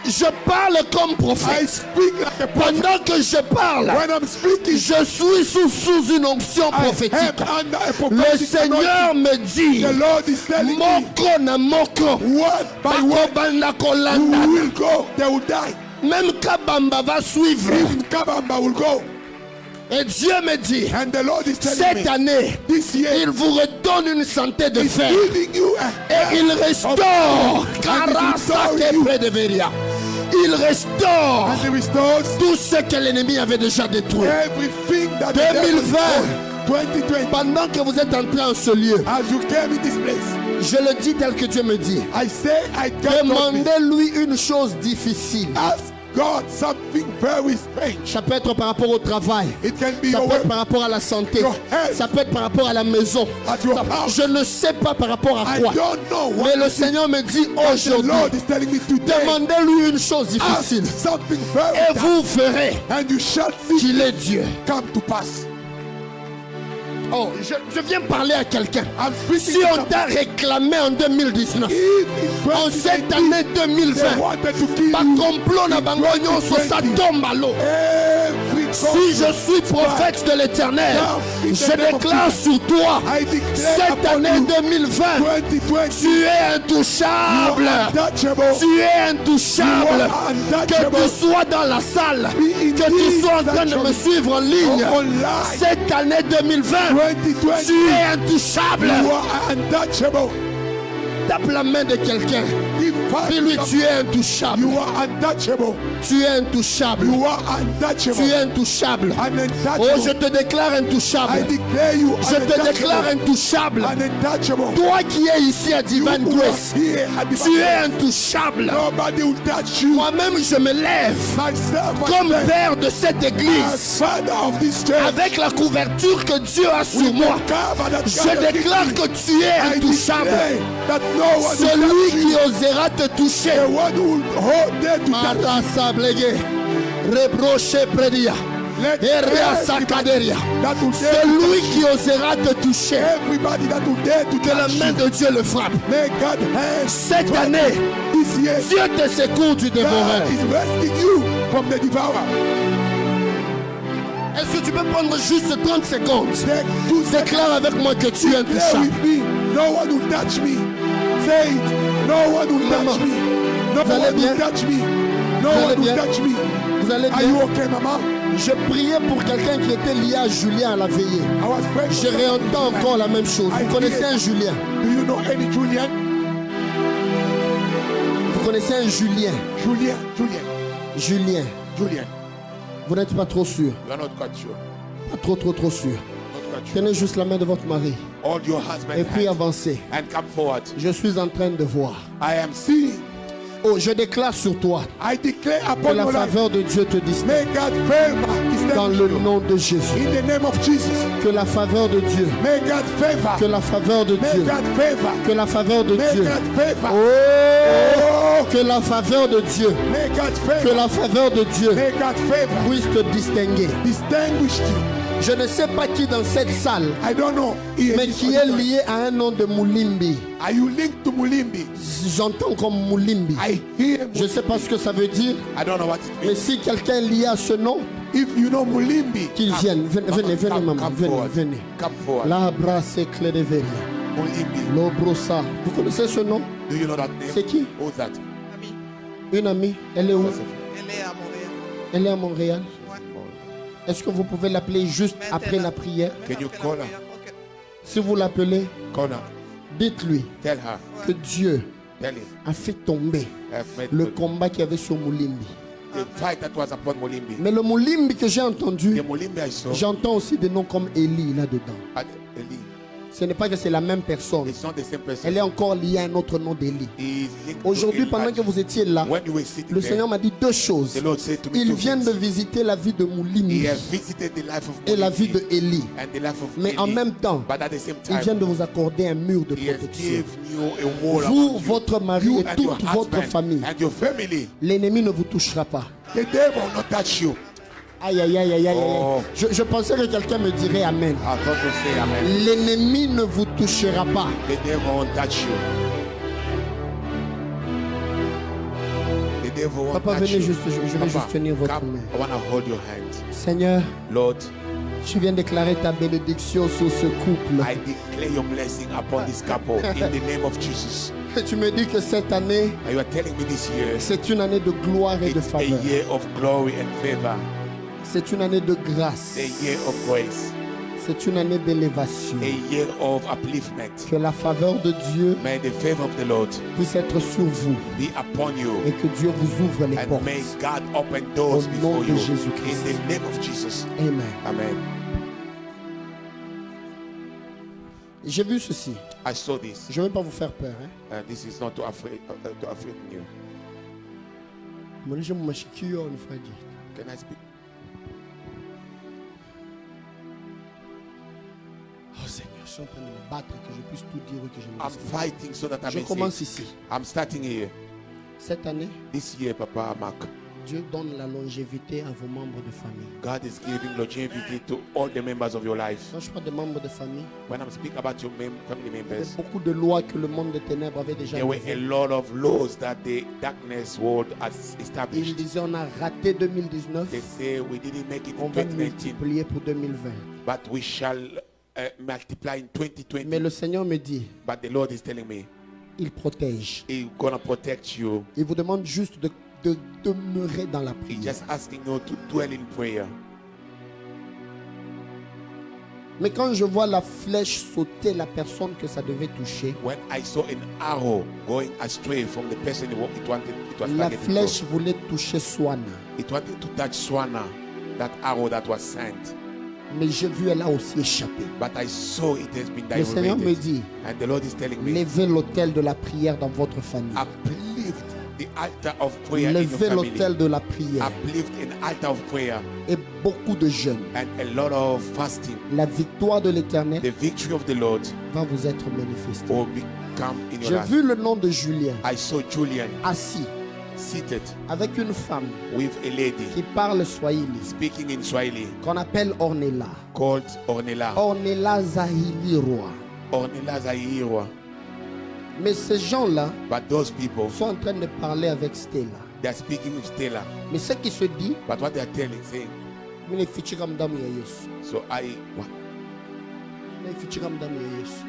S2: Je parle comme
S4: I
S2: prophète.
S4: speak like a prophet.
S2: Pendant que je parle,
S4: When I'm speaking,
S2: je suis sous une onction
S4: I
S2: prophétique.
S4: am under a
S2: Le
S4: prophetic
S2: Seigneur
S4: anointing.
S2: me dit,
S4: The Lord is telling me,
S2: Moko na Moko,
S4: one by one,
S2: Bakobanda
S4: who
S2: Kolanda.
S4: will go, they will die.
S2: Même Kabamba va suivre.
S4: Even Kabamba will go.
S2: Et Dieu me dit,
S4: And the Lord is telling
S2: cette
S4: me,
S2: année,
S4: this year,
S2: il vous redonne une santé de
S4: He's
S2: fer.
S4: giving you a
S2: Et il restaure. Karasa Kepre de Veria. Il restaure
S4: and He restores
S2: tout ce que l'ennemi avait déjà détruit.
S4: everything that the devil
S2: 2020.
S4: stole. 2020,
S2: Pendant que vous êtes entré en ce lieu,
S4: as you came in this place,
S2: je le dis tel que Dieu me dit.
S4: I say I can't
S2: Demandez-lui une chose difficile.
S4: ask God something very strange.
S2: Ça peut être par rapport au travail.
S4: It can be
S2: Ça
S4: your
S2: peut être
S4: work,
S2: par rapport à la santé.
S4: Your health.
S2: Ça peut être par rapport à la maison.
S4: at your
S2: Ça-
S4: house.
S2: Je ne sais pas par rapport à
S4: I
S2: quoi.
S4: don't know what
S2: Mais le
S4: it is,
S2: Seigneur me dit
S4: but the
S2: aujourd'hui,
S4: Lord is telling me today,
S2: demandez-lui une chose
S4: ask
S2: difficile.
S4: something very
S2: Et vous verrez
S4: and you shall see
S2: qu'il est Dieu.
S4: come to pass.
S2: Oh, je viens parler à quelqu'un.
S4: I'm
S2: Si
S4: speaking
S2: on t'a réclamé en 2019,
S4: if in
S2: en cette
S4: 2019
S2: année
S4: they
S2: 2020,
S4: wanted to kill
S2: par
S4: you,
S2: complot na bango nyonso, ça tombe à l'eau.
S4: every
S2: Si je suis prophète de l'Éternel, je déclare sur toi,
S4: I declare
S2: cette
S4: upon
S2: année
S4: you,
S2: 2020,
S4: 2020,
S2: tu es
S4: you
S2: intouchable.
S4: are untouchable.
S2: Tu es intouchable.
S4: You are untouchable.
S2: Que tu sois dans la salle, que tu sois en train de me suivre en ligne.
S4: Online.
S2: Cette année 2020,
S4: 2020,
S2: tu es intouchable.
S4: you are untouchable.
S2: Tape la main de quelqu'un.
S4: Give
S2: Dis-lui,
S4: five.
S2: tu es intouchable.
S4: You are untouchable.
S2: Tu es intouchable.
S4: You are untouchable.
S2: Tu es intouchable. Oh,
S4: Untouchable.
S2: je te déclare
S4: I
S2: intouchable.
S4: declare you
S2: Je te déclare
S4: untouchable.
S2: intouchable.
S4: Untouchable.
S2: Toi qui es ici à Divine
S4: You are
S2: Grace,
S4: here at the
S2: tu es
S4: back.
S2: intouchable.
S4: Nobody will touch you.
S2: Moi-même, je me lève
S4: Myself, I
S2: comme
S4: stand
S2: père de cette
S4: as
S2: église
S4: father of this church.
S2: avec la couverture que Dieu a sur
S4: With
S2: moi.
S4: the cover that
S2: Je
S4: God has
S2: déclare
S4: given
S2: que
S4: me.
S2: tu es
S4: I
S2: intouchable.
S4: declare that no one will
S2: Celui
S4: touch
S2: qui
S4: you.
S2: osera te toucher.
S4: The one who will hold there to touch
S2: Marasa blege, rebroche predia,
S4: Let
S2: erea
S4: everybody
S2: sakaderia.
S4: that will dare to
S2: Celui
S4: touch
S2: qui
S4: you.
S2: osera te toucher,
S4: Everybody that will dare to
S2: que la
S4: touch
S2: main
S4: you.
S2: de Dieu le frappe.
S4: May God have
S2: Cette année,
S4: this year.
S2: Dieu te secoue du dévoreur.
S4: God is rescuing you from the devourer.
S2: Est-ce que tu peux prendre juste 30 secondes?
S4: Take 2 seconds.
S2: Déclare avec moi que tu es
S4: Declare
S2: intouchable.
S4: with me. No one will touch me. Say it. No one will
S2: Maman,
S4: touch me. No
S2: vous allez
S4: one
S2: bien?
S4: will touch me. No
S2: Vous allez
S4: one will
S2: bien?
S4: touch me.
S2: Vous allez
S4: Are you
S2: bien?
S4: okay, Mama?
S2: Je priais pour quelqu'un qui était lié à Julien à la veillée.
S4: I was praying.
S2: Je réentends encore la même chose. Vous connaissez un Julien?
S4: Do you know any Julian?
S2: Vous connaissez un Julien? Julien.
S3: Julian,
S2: Vous n'êtes pas trop sûr.
S3: you are not quite sure.
S2: Pas trop sûr.
S3: Not quite sure.
S2: Tenez juste la main de votre mari.
S3: Hold your husband
S2: Et puis
S3: hand
S2: avancez.
S3: and come forward.
S2: Je suis en train de voir.
S3: I am seeing.
S2: Oh, je déclare sur toi
S4: I declare
S2: que
S4: upon
S2: la
S4: your life.
S2: faveur de Dieu te distingue.
S4: May God favor his
S2: Dans
S4: name.
S2: le nom de Jésus.
S4: In the name of Jesus.
S2: Que la faveur de Dieu.
S4: May God favor.
S2: Que la faveur de
S4: May
S2: Dieu.
S4: God favor.
S2: Que la faveur de
S4: May
S2: Dieu.
S4: God favor.
S2: Oh, que la faveur de Dieu.
S4: May God
S2: Que
S4: favor.
S2: la faveur de Dieu
S4: May God favor.
S2: puisse te distinguer.
S4: Distinguished you.
S2: Je ne sais pas qui dans cette salle,
S4: I don't know. Here
S2: mais
S4: is
S2: qui est
S4: auditorium.
S2: lié à un nom de Moulimbi.
S4: Are you linked to Mulimbi?
S2: J'entends comme Moulimbi.
S4: I hear.
S2: Je ne sais pas ce que ça veut dire,
S3: I don't know what it
S2: mais
S3: means.
S2: si quelqu'un est lié à ce nom,
S4: If you know Mulimbi,
S2: qu'il vienne. Venez, maman,
S3: Come
S2: venez,
S3: forward.
S2: venez.
S3: Come forward.
S2: La brasse clédeveria.
S3: Mulimbi.
S2: L'obrosa. Vous connaissez ce nom?
S3: Do you know that name?
S2: C'est qui?
S3: Who's that?
S2: Une amie. Elle est où?
S5: Elle est à Montréal.
S2: Elle est à Montréal.
S5: Ouais.
S2: Est-ce que vous pouvez l'appeler juste
S5: Maintenant.
S2: après la prière?
S3: Can you call her?
S5: Ok.
S2: Si vous l'appelez,
S3: Call her.
S2: dites-lui
S3: Tell her.
S2: que Dieu
S3: Tell him.
S2: a fait tomber
S3: I've made
S2: le
S3: good.
S2: combat qu'il y avait sur Moulimbi.
S3: The fight that was upon Mulimbi.
S2: Mais le Moulimbi que j'ai entendu,
S3: The Mulimbi I saw
S2: j'entends aussi des noms comme Élie là-dedans.
S3: at Eli.
S2: Ce n'est pas que c'est la même personne.
S3: It's not the same person.
S2: Elle est encore liée à un autre nom d'Élie.
S3: He is linked to
S2: Aujourd'hui, pendant que
S3: Elijah.
S2: vous étiez là,
S3: When you were sitting
S2: le
S3: there,
S2: Seigneur m'a dit deux choses.
S3: the Lord said to me
S2: Ils
S3: two
S2: viennent de
S3: things.
S2: visiter la vie de Moulini
S3: He has visited the life of
S2: et la vie
S3: Moïse
S2: de Élie.
S3: and the life of
S2: Mais en
S3: Eli.
S2: même temps,
S3: But at the same
S2: ils
S3: time,
S2: viennent de vous accorder un mur de
S3: He has
S2: protection.
S3: given you a wall
S2: Vous,
S3: around you.
S2: votre mari
S3: You
S2: et
S3: and your
S2: toute votre
S3: husband
S2: famille.
S3: and your family.
S2: L'ennemi ne vous touchera pas.
S3: The devil will not touch you.
S2: Aïe, aïe, aïe, aïe, aïe.
S3: Oh.
S2: Je pensais que quelqu'un me dirait Amen.
S3: I thought to say amen.
S2: L'ennemi ne vous touchera pas.
S3: The devil won't touch you. The devil won't
S2: Papa,
S3: touch
S2: venez
S3: you.
S2: juste, je vais
S3: Papa,
S2: juste tenir votre
S3: come.
S2: main.
S3: I want to hold your hand.
S2: Seigneur,
S3: Lord,
S2: je viens déclarer ta bénédiction sur ce couple.
S3: I declare your blessing upon this couple in the name of Jesus.
S2: Et tu me dis que cette année,
S3: And you are telling me this year,
S2: c'est une année de gloire et de
S3: it's a
S2: faveur.
S3: year of glory and favor,
S2: C'est une année de grâce.
S3: a year of grace,
S2: C'est une année d'élévation.
S3: a year of upliftment.
S2: Que la faveur de Dieu
S3: May the favor of the Lord
S2: puisse être sur vous
S3: be upon you,
S2: et que Dieu vous ouvre les
S3: and
S2: portes.
S3: may God open doors
S2: Au nom
S3: before
S2: de
S3: you.
S2: Jésus-Christ.
S3: In the name of Jesus.
S2: Amen.
S3: Amen.
S2: J'ai vu ceci.
S3: I saw this.
S2: Je ne vais pas vous faire peur. Hein?
S3: This is not to afraid you.
S2: Moi, je me suis dit, on va dire.
S3: Can I speak?
S2: Oh Seigneur, je suis en train de me battre que je puisse tout dire que je me
S3: I'm
S2: dise.
S3: fighting so that I
S2: Je
S3: may
S2: commence
S3: say.
S2: ici.
S3: I'm starting here.
S2: Cette année,
S3: This year, Papa Mark,
S2: Dieu donne la longévité à vos membres de famille.
S3: God is giving longevity to all the members of your life.
S2: Quand je parle de membres de famille,
S3: When I'm speaking about your family
S2: il y
S3: members,
S2: a beaucoup de lois que le monde des ténèbres avait déjà
S3: there were a
S2: mises.
S3: lot of laws that the darkness world has
S2: Il
S3: established.
S2: disait on a raté 2019,
S3: They say we didn't make it
S2: on
S3: in
S2: va
S3: 2019,
S2: multiplier pour 2020.
S3: but we shall multiply in 2020.
S2: Mais le Seigneur me dit,
S3: But the Lord is telling me,
S2: il protège.
S3: He's gonna protect you.
S2: Il vous demande juste de demeurer dans la
S3: He's
S2: prière.
S3: just asking you to dwell in prayer.
S2: Mais quand je vois la flèche sauter la personne que ça devait toucher,
S3: When I saw an arrow going astray from the person it was
S2: la
S3: targeted
S2: flèche
S3: for,
S2: voulait toucher Swana.
S3: it wanted to touch Swana, that arrow that was sent.
S2: Mais j'ai vu elle a aussi échappé.
S3: But I saw it has been
S2: Le Seigneur me
S3: diverted.
S2: dit,
S3: And the Lord is telling me,
S2: levez l'autel de la prière dans votre famille.
S3: uplift the altar of prayer in your
S2: Levez
S3: family.
S2: l'autel de la prière.
S3: Uplift an altar of prayer
S2: Et beaucoup de jeunes.
S3: and a lot of fasting.
S2: La victoire de l'Éternel
S3: The victory of the Lord
S2: va vous être manifestée.
S3: will become in your
S2: J'ai
S3: life.
S2: vu le nom de Julien
S3: I saw Julian
S2: assis
S3: seated
S2: avec une femme
S3: with a lady
S2: qui parle Swahili,
S3: speaking in Swahili
S2: qu'on appelle Ornella.
S3: called Ornella.
S2: Ornella Zahilirwa.
S3: Ornella Zairwa.
S2: Mais ces gens-là
S3: But those people,
S2: sont en train de parler avec Stella.
S3: they are speaking with Stella.
S2: Mais ce qui se dit,
S3: But what they are telling, saying,
S2: mine fichika mdamu ya Yesu.
S3: so I, what?
S2: Mine fichika mdamu ya Yesu.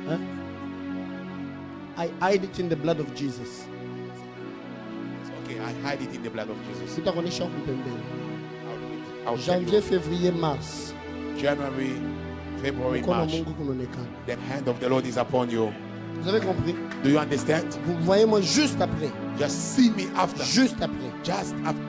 S2: Hein? I hide it in the blood of Jesus.
S3: Okay, I hide it in the blood of Jesus.
S2: Sitakuonyesha huku pembeni.
S3: I'll tell
S2: Janvier,
S3: you.
S2: février, mars.
S3: January, February,
S2: Mkono wa
S3: March.
S2: Mungu kunaonekana.
S3: The hand of the Lord is upon you.
S2: Vous avez compris?
S3: Do you understand?
S2: Vous voyez moi juste après.
S3: Just see me after.
S2: Juste après.
S3: Just after.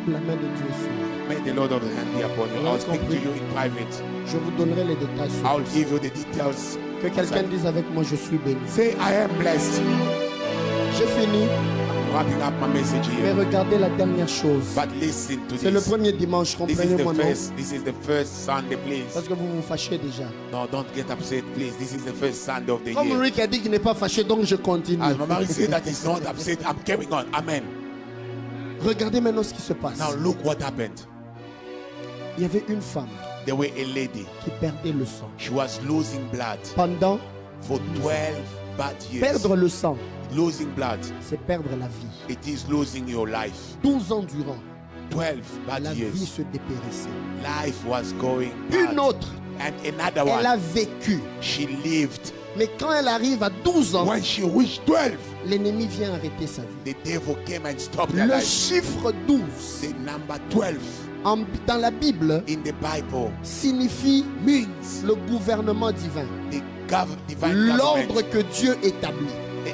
S2: La main de Dieu est sur moi.
S3: May the Lord of the hand be upon you. I'll speak to you in private.
S2: Je vous donnerai les détails sur
S3: I'll
S2: ça.
S3: give you the details.
S2: Que quelqu'un dise avec moi, je suis béni.
S3: Say, I am blessed.
S2: J'ai fini.
S3: Wrapping up my message
S2: Mais
S3: here.
S2: regardez la dernière chose.
S3: But listen to
S2: C'est le
S3: this.
S2: premier dimanche,
S3: This is
S2: comprenez-moi
S3: the
S2: non.
S3: first. This is the first Sunday, please.
S2: Parce que vous vous fâchez déjà.
S3: No, don't get upset, please. This is the first Sunday of the
S2: Comme
S3: year.
S2: Rick a dit qu'il n'est pas fâché, donc je continue.
S3: As Mama said that he's not upset, I'm carrying on. Amen.
S2: Regardez maintenant ce qui se passe.
S3: Now look what happened.
S2: Il y avait une femme
S3: There were a lady.
S2: qui perdait le sang.
S3: She was losing blood
S2: Pendant
S3: for 12 bad years.
S2: perdre le sang,
S3: Losing blood.
S2: c'est perdre la vie.
S3: It is losing your life.
S2: 12 ans durant,
S3: 12 bad
S2: la vie
S3: years.
S2: se dépérissait.
S3: Life was going bad.
S2: Une autre,
S3: And another
S2: elle a
S3: one.
S2: vécu.
S3: She lived.
S2: Mais quand elle arrive à 12 ans,
S3: When she reached 12,
S2: l'ennemi vient arrêter sa vie.
S3: the devil came and stopped her
S2: Le
S3: life.
S2: chiffre 12
S3: The number 12
S2: dans la Bible
S3: in the Bible
S2: signifie
S3: means
S2: le gouvernement divin.
S3: the divine
S2: L'ordre
S3: government.
S2: que Dieu établit.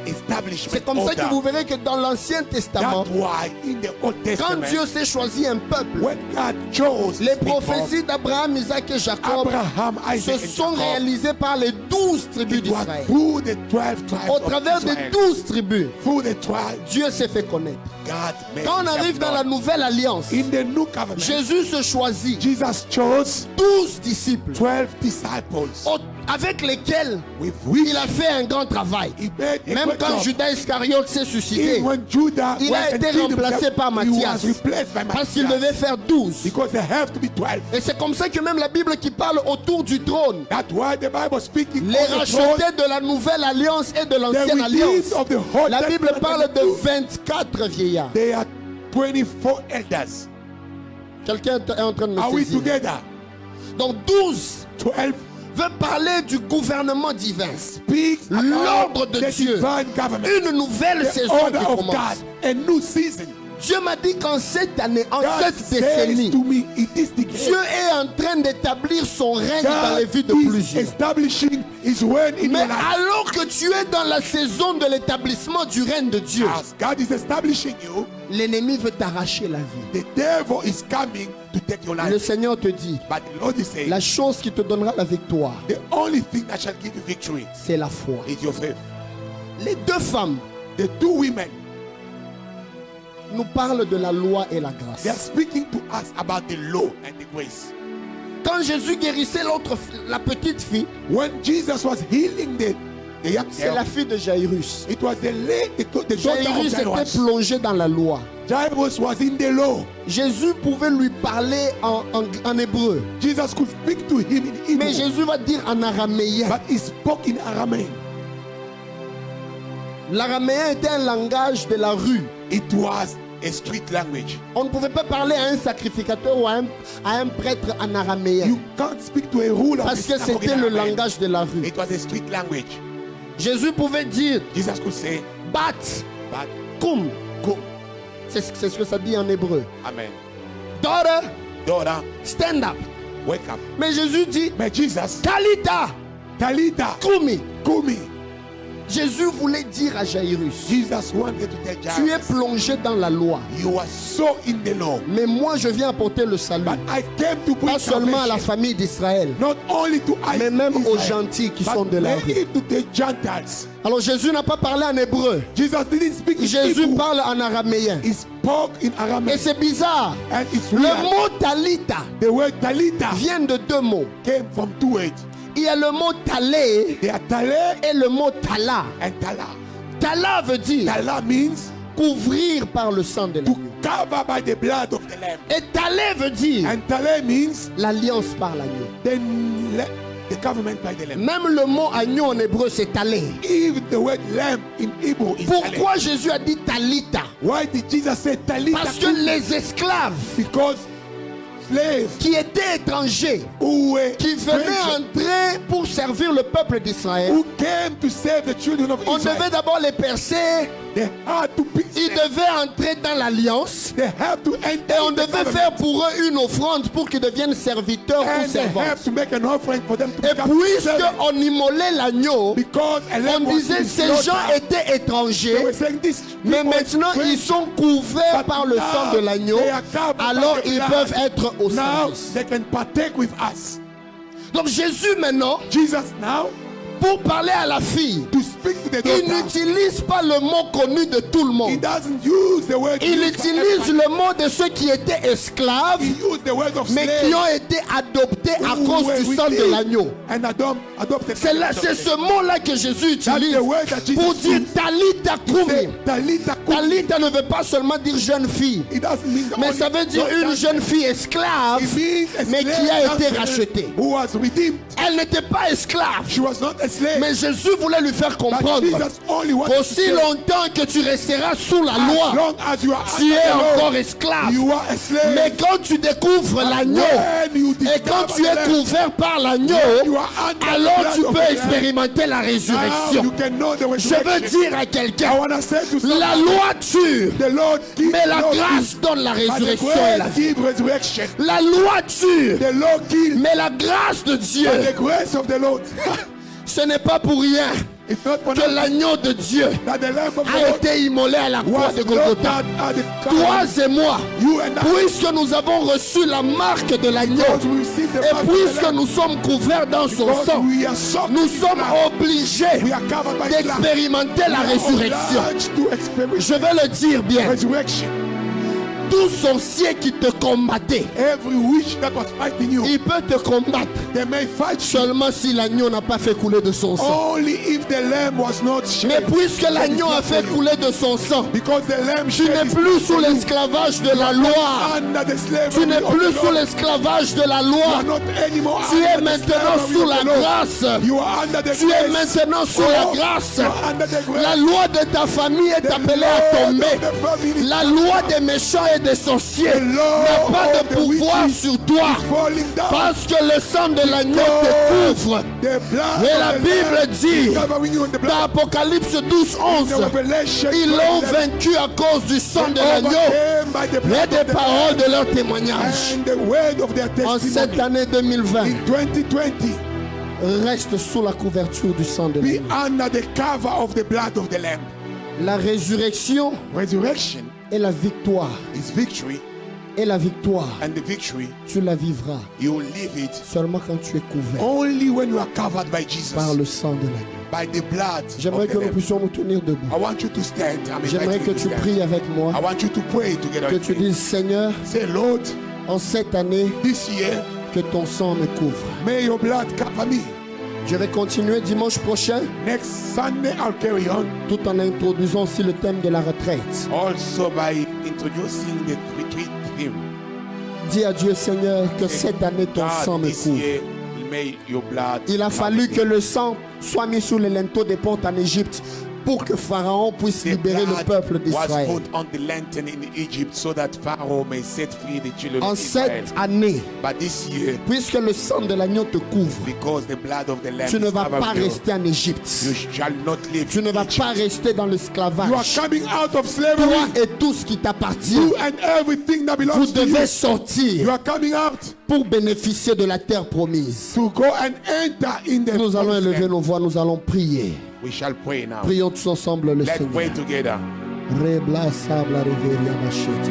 S3: It's
S4: establishment.
S2: C'est comme ça que
S4: order.
S2: vous verrez que dans l'Ancien Testament,
S4: That's why in the Old
S2: quand
S4: Testament,
S2: Dieu s'est choisi un peuple,
S4: when God chose
S2: les
S4: people,
S2: prophéties d'Abraham, Isaac et Jacob
S4: Abraham,
S2: se
S4: Isaac, and
S2: sont
S4: Jacob,
S2: réalisées par les 12 tribus
S4: it was
S2: d'Israël.
S4: through the 12 tribes
S2: Au
S4: of
S2: travers des
S4: Israel,
S2: 12 tribus,
S4: through the tribes,
S2: Dieu s'est fait connaître.
S4: God made
S2: Quand on
S4: himself
S2: arrive dans la
S4: known.
S2: nouvelle alliance,
S4: In the new covenant,
S2: Jésus se choisit
S4: Jesus chose
S2: 12 disciples
S4: 12 disciples
S2: avec lesquels
S4: with which
S2: il a fait un grand travail.
S4: he made a
S2: Même
S4: great
S2: quand
S4: job.
S2: Judas Iscariote s'est suicidé,
S4: Even when Judah
S2: il
S4: went
S2: a
S4: and
S2: été
S4: killed
S2: remplacé
S4: himself,
S2: par
S4: he
S2: Matthias
S4: was replaced by
S2: parce qu'il
S4: Matthias.
S2: devait faire 12.
S4: Because they have to be 12.
S2: Et c'est comme ça que même la Bible qui parle autour du trône,
S4: That's why the Bible speaking
S2: les
S4: on the throne,
S2: rachetés de la nouvelle alliance et de
S4: the
S2: l'ancienne
S4: redeemed
S2: alliance,
S4: of the whole
S2: la Bible
S4: Testament
S2: parle
S4: and the
S2: de
S4: new.
S2: 24 vieillards.
S4: They are 24 elders.
S2: Quelqu'un est en train de me
S4: Are we
S2: saisir.
S4: together?
S2: Donc 12
S4: 12
S2: veut parler du gouvernement divin.
S4: speaks
S2: L'ordre
S4: about
S2: de
S4: the
S2: Dieu.
S4: divine government.
S2: Une nouvelle
S4: The
S2: saison
S4: order
S2: qui
S4: of
S2: commence.
S4: God. A new season.
S2: Dieu m'a dit qu'en cette année, en
S4: God
S2: cette
S4: says
S2: décennie,
S4: to me, it is the
S2: Dieu est en train d'établir son règne dans les vies de
S4: God is
S2: plusieurs.
S4: establishing his word in
S2: Mais
S4: your life.
S2: alors que tu es dans la saison de l'établissement du règne de Dieu,
S4: As God is establishing you,
S2: l'ennemi veut t'arracher la vie.
S4: the devil is coming to take your
S2: Le
S4: life.
S2: Seigneur te dit,
S4: But the Lord is saying,
S2: la chose qui te donnera la victoire,
S4: the only thing that shall give you victory
S2: c'est la foi.
S4: is your faith.
S2: Les deux femmes
S4: The two women,
S2: nous parlent de la loi et la
S4: they are
S2: grâce.
S4: speaking to us about the law and the grace.
S2: Quand Jésus guérissait la petite fille,
S4: When Jesus was healing the young
S2: c'est la
S4: girl,
S2: fille de Jairus.
S4: it was the daughter of
S2: Jairus était
S4: Jairus.
S2: plongé dans la loi.
S4: Jairus was in the law.
S2: Jésus pouvait lui parler en hébreu.
S4: Jesus could speak to him in
S2: Mais
S4: Hebrew,
S2: Jésus va dire en araméen.
S4: but he spoke in Aramaic.
S2: L'araméen était un langage de la rue.
S4: It was a street language.
S2: On ne pouvait pas parler à un sacrificateur ou à un prêtre en araméen.
S4: You can't speak to a ruler of
S2: Parce
S4: the
S2: que
S4: synagogue
S2: c'était
S4: in
S2: le
S4: Aramaic.
S2: langage de la rue.
S4: It was a street language.
S2: Jésus pouvait dire
S4: Jesus could say,
S2: bat,
S4: but
S2: kum.
S4: go.
S2: C'est ce que ça dit en hébreu.
S4: Amen.
S2: Daughter,
S4: Daughter,
S2: stand up.
S4: wake up.
S2: Mais Jésus dit
S4: Mais Jesus,
S2: Talita,
S4: Talita,
S2: kumi.
S4: Kumi.
S2: Jésus voulait dire à Jairus,
S4: Jesus wanted to tell
S2: tu es
S4: Jairus,
S2: plongé dans la loi.
S4: you are so in the law.
S2: Mais moi, je viens apporter le salut.
S4: But I came to bring
S2: Pas seulement à la
S4: salvation,
S2: famille d'Israël,
S4: not only to
S2: mais même aux
S4: Israel,
S2: gentils qui
S4: but
S2: sont de la rue.
S4: mainly to the Gentiles.
S2: Alors Jésus n'a pas parlé en hébreu.
S4: Jesus didn't speak in
S2: Jésus
S4: Hebrew.
S2: parle en araméen.
S4: He spoke in
S2: Et
S4: Aramaic.
S2: c'est bizarre.
S4: And it's
S2: Le
S4: real.
S2: mot Talita
S4: The word Talita
S2: vient de deux mots.
S4: came from two words.
S2: Il y a le mot Talé
S4: They are Tale
S2: et le mot Tala.
S4: and Tala.
S2: Tala veut dire
S4: Tala means
S2: couvrir par le sang de
S4: to
S2: l'agneau.
S4: cover by the blood of the lamb.
S2: Et Talé veut dire
S4: And Tale means
S2: l'alliance par l'agneau.
S4: the government by the lamb.
S2: Même le mot agneau en hébreu c'est Talé.
S4: Even the word lamb in Hebrew is Tale.
S2: Pourquoi Jésus a dit Talita?
S4: Why did Jesus say Talita?
S2: Parce que les esclaves
S4: Because slaves
S2: qui étaient étrangers,
S4: who were
S2: qui venaient
S4: strangers,
S2: entrer pour servir le peuple d'Israël,
S4: who came to save the children of
S2: on
S4: Israel,
S2: devait d'abord les percer,
S4: they had to be
S2: ils devaient entrer dans l'alliance
S4: they have to enter
S2: et on
S4: the
S2: devait
S4: covenant.
S2: faire pour eux une offrande pour qu'ils deviennent serviteurs ou
S4: And they
S2: servantes.
S4: have to make an offering for them to
S2: Et
S4: become servants.
S2: puisqu'on immolait l'agneau,
S4: Because a
S2: on
S4: lamb was
S2: disait
S4: being
S2: ces gens
S4: slaughtered.
S2: étaient
S4: They
S2: étrangers,
S4: were saying this
S2: mais
S4: people
S2: maintenant
S4: are
S2: ils sont couverts
S4: But
S2: par le
S4: now
S2: sang de l'agneau,
S4: they are covered by
S2: alors
S4: the
S2: ils
S4: blood.
S2: peuvent être au
S4: Now
S2: service.
S4: they can partake with us.
S2: Donc Jésus maintenant,
S4: Jesus now,
S2: pour parler à la fille,
S4: to speak to the
S2: il
S4: daughter,
S2: n'utilise pas le mot connu de tout le
S4: he
S2: monde.
S4: doesn't use the word
S2: Il
S4: used by
S2: utilise
S4: everybody.
S2: le mot de ceux qui étaient esclaves,
S4: He used the word of
S2: mais
S4: slaves
S2: qui ont été adoptés à
S4: who
S2: cause
S4: were
S2: du sang de
S4: redeemed
S2: l'agneau.
S4: and adopted.
S2: C'est ce mot-là que Jésus utilise
S4: That's the word that Jesus
S2: pour dire
S4: used.
S2: Talita Kumi.
S4: Say, Talita Kumi.
S2: Talita ne veut pas seulement dire jeune fille,
S4: It doesn't mean
S2: mais
S4: only-
S2: ça veut dire
S4: not
S2: une
S4: that-
S2: jeune fille esclave,
S4: It means a
S2: mais
S4: slave
S2: qui a été
S4: dancer
S2: rachetée.
S4: who was redeemed.
S2: Elle n'était pas esclave,
S4: She was not a slave.
S2: mais Jésus voulait lui faire
S4: But
S2: comprendre
S4: Jesus only wanted to
S2: qu'aussi
S4: say,
S2: longtemps que tu resteras sous la
S4: as
S2: loi,
S4: long as you are
S2: tu es
S4: under the law,
S2: encore esclave.
S4: you are a slave.
S2: Mais quand tu découvres l'agneau
S4: When you
S2: et quand tu
S4: discover
S2: es
S4: the lamb,
S2: couvert par l'agneau,
S4: you are under
S2: alors
S4: the
S2: tu
S4: blood of
S2: peux
S4: the lamb.
S2: expérimenter la
S4: Now
S2: résurrection.
S4: you can know the
S2: Je veux
S4: resurrection.
S2: dire à
S4: I
S2: quelqu'un,
S4: want to say to someone,
S2: la loi tue,
S4: the Lord gives
S2: mais la
S4: no
S2: grâce
S4: gift,
S2: donne la
S4: but the
S2: résurrection et la
S4: grace
S2: vie.
S4: gives resurrection.
S2: La loi tue,
S4: The Lord kills,
S2: mais la grâce de Dieu,
S4: but the grace of the Lord.
S2: ce n'est pas pour rien
S4: It's not for
S2: que
S4: nothing
S2: l'agneau de Dieu
S4: that the Lamb of
S2: a
S4: God
S2: été immolé à la croix
S4: was
S2: de Golgotha.
S4: slaughtered at the
S2: Toi
S4: cross.
S2: et moi,
S4: You and I,
S2: puisque nous avons reçu la marque de l'agneau,
S4: because we receive the
S2: et
S4: mark of the
S2: puisque
S4: Lamb,
S2: nous sommes couverts dans son
S4: because
S2: sang,
S4: we are soaked
S2: nous
S4: in
S2: sommes
S4: blood,
S2: obligés
S4: we are covered by blood.
S2: d'expérimenter la
S4: We are
S2: résurrection.
S4: obliged to experience
S2: Je vais le dire bien.
S4: resurrection.
S2: Tout sorcier qui te combattait,
S4: Every witch that was fighting you,
S2: il peut te combattre
S4: they may fight you
S2: seulement si l'agneau n'a pas fait couler de son sang.
S4: only if the lamb was not
S2: Mais
S4: shed.
S2: puisque l'agneau a fait couler de son sang,
S4: Because the lamb
S2: tu
S4: shed
S2: n'es
S4: his
S2: plus
S4: blood
S2: sous
S4: for you.
S2: l'esclavage de la loi.
S4: Under the slavery
S2: Tu n'es
S4: of
S2: plus
S4: the
S2: sous
S4: law.
S2: l'esclavage de la
S4: You
S2: loi.
S4: are not anymore
S2: Tu
S4: under
S2: es
S4: the
S2: maintenant
S4: slavery
S2: sous
S4: of
S2: la
S4: the law.
S2: grâce.
S4: You are under the
S2: Tu es
S4: grace.
S2: maintenant sous la grâce.
S4: You are under the grace.
S2: La loi de ta famille est
S4: The
S2: appelée à
S4: law
S2: tomber.
S4: of the family.
S2: La loi des méchants et des sorciers
S4: The law
S2: n'a pas
S4: of
S2: de
S4: the
S2: pouvoir
S4: wicked
S2: sur toi.
S4: falling down.
S2: Parce que le sang de l'agneau te couvre.
S4: The blood
S2: Et
S4: of
S2: la
S4: the
S2: Bible
S4: lamb
S2: dit,
S4: is covering you in the blood.
S2: dans Apocalypse 12, 11,
S4: The revelation
S2: ils l'ont vaincu à cause du sang de l'agneau
S4: overcame by the
S2: et
S4: blood
S2: des
S4: of the
S2: paroles
S4: lamb
S2: de leur témoignage.
S4: and the word of their
S2: En cette
S4: testimony.
S2: année 2020,
S4: In 2020,
S2: reste sous la couverture du sang de
S4: be
S2: l'agneau.
S4: under the cover of the blood of the lamb.
S2: La résurrection
S4: Resurrection
S2: et la victoire.
S4: is victory,
S2: Et la victoire,
S4: and the victory,
S2: tu la vivras
S4: you will live it
S2: seulement quand tu es couvert
S4: only when you are covered by Jesus,
S2: par le sang de l'agneau.
S4: by the blood
S2: J'aimerais
S4: of
S2: que
S4: the
S2: nous
S4: lamb.
S2: puissions nous tenir debout.
S4: I want you to stand. I'm
S2: J'aimerais
S4: inviting
S2: que
S4: you to
S2: tu
S4: stand.
S2: pries avec moi,
S4: I want you to pray together
S2: que
S4: with
S2: tu
S4: me.
S2: dises, Seigneur,
S4: Say, Lord,
S2: en cette année,
S4: this year,
S2: que ton sang me couvre.
S4: may your blood cover me.
S2: Je vais continuer dimanche prochain,
S4: Next Sunday, I'll carry on.
S2: tout en introduisant aussi le thème de la retraite.
S4: Also by introducing the retreat theme.
S2: Dis à Dieu, Seigneur, que cette année, ton sang
S4: God,
S2: me
S4: this
S2: couvre.
S4: year, may your blood
S2: Il a
S4: cover
S2: fallu
S4: me.
S2: que le sang soit mis sous les linteaux des portes en Égypte pour que Pharaon puisse
S4: The
S2: libérer le
S4: blood
S2: peuple
S4: was
S2: d'Israël.
S4: put on the lantern in Egypt so that Pharaoh may set free the children
S2: En
S4: of Israel.
S2: cette année,
S4: But this year,
S2: puisque le sang de l'agneau te couvre,
S4: because the blood of the lamb
S2: tu ne
S4: is
S2: vas pas
S4: covering you,
S2: rester en Égypte.
S4: you shall not live
S2: Tu ne
S4: in
S2: vas
S4: Egypt.
S2: pas rester dans
S4: You are
S2: l'esclavage.
S4: coming out of slavery.
S2: Toi et tout ce qui t'appartient,
S4: You and everything that
S2: vous
S4: belongs to you.
S2: devez
S4: You
S2: sortir
S4: are coming out
S2: pour bénéficier de la terre promise.
S4: to go and enter in the
S2: Nous allons
S4: promised
S2: élever
S4: land.
S2: nos voix, nous allons prier.
S4: We shall pray now.
S2: Prions tous ensemble le
S4: Let's pray
S2: Seigneur.
S4: together.
S2: Rebla sabla reveria machete.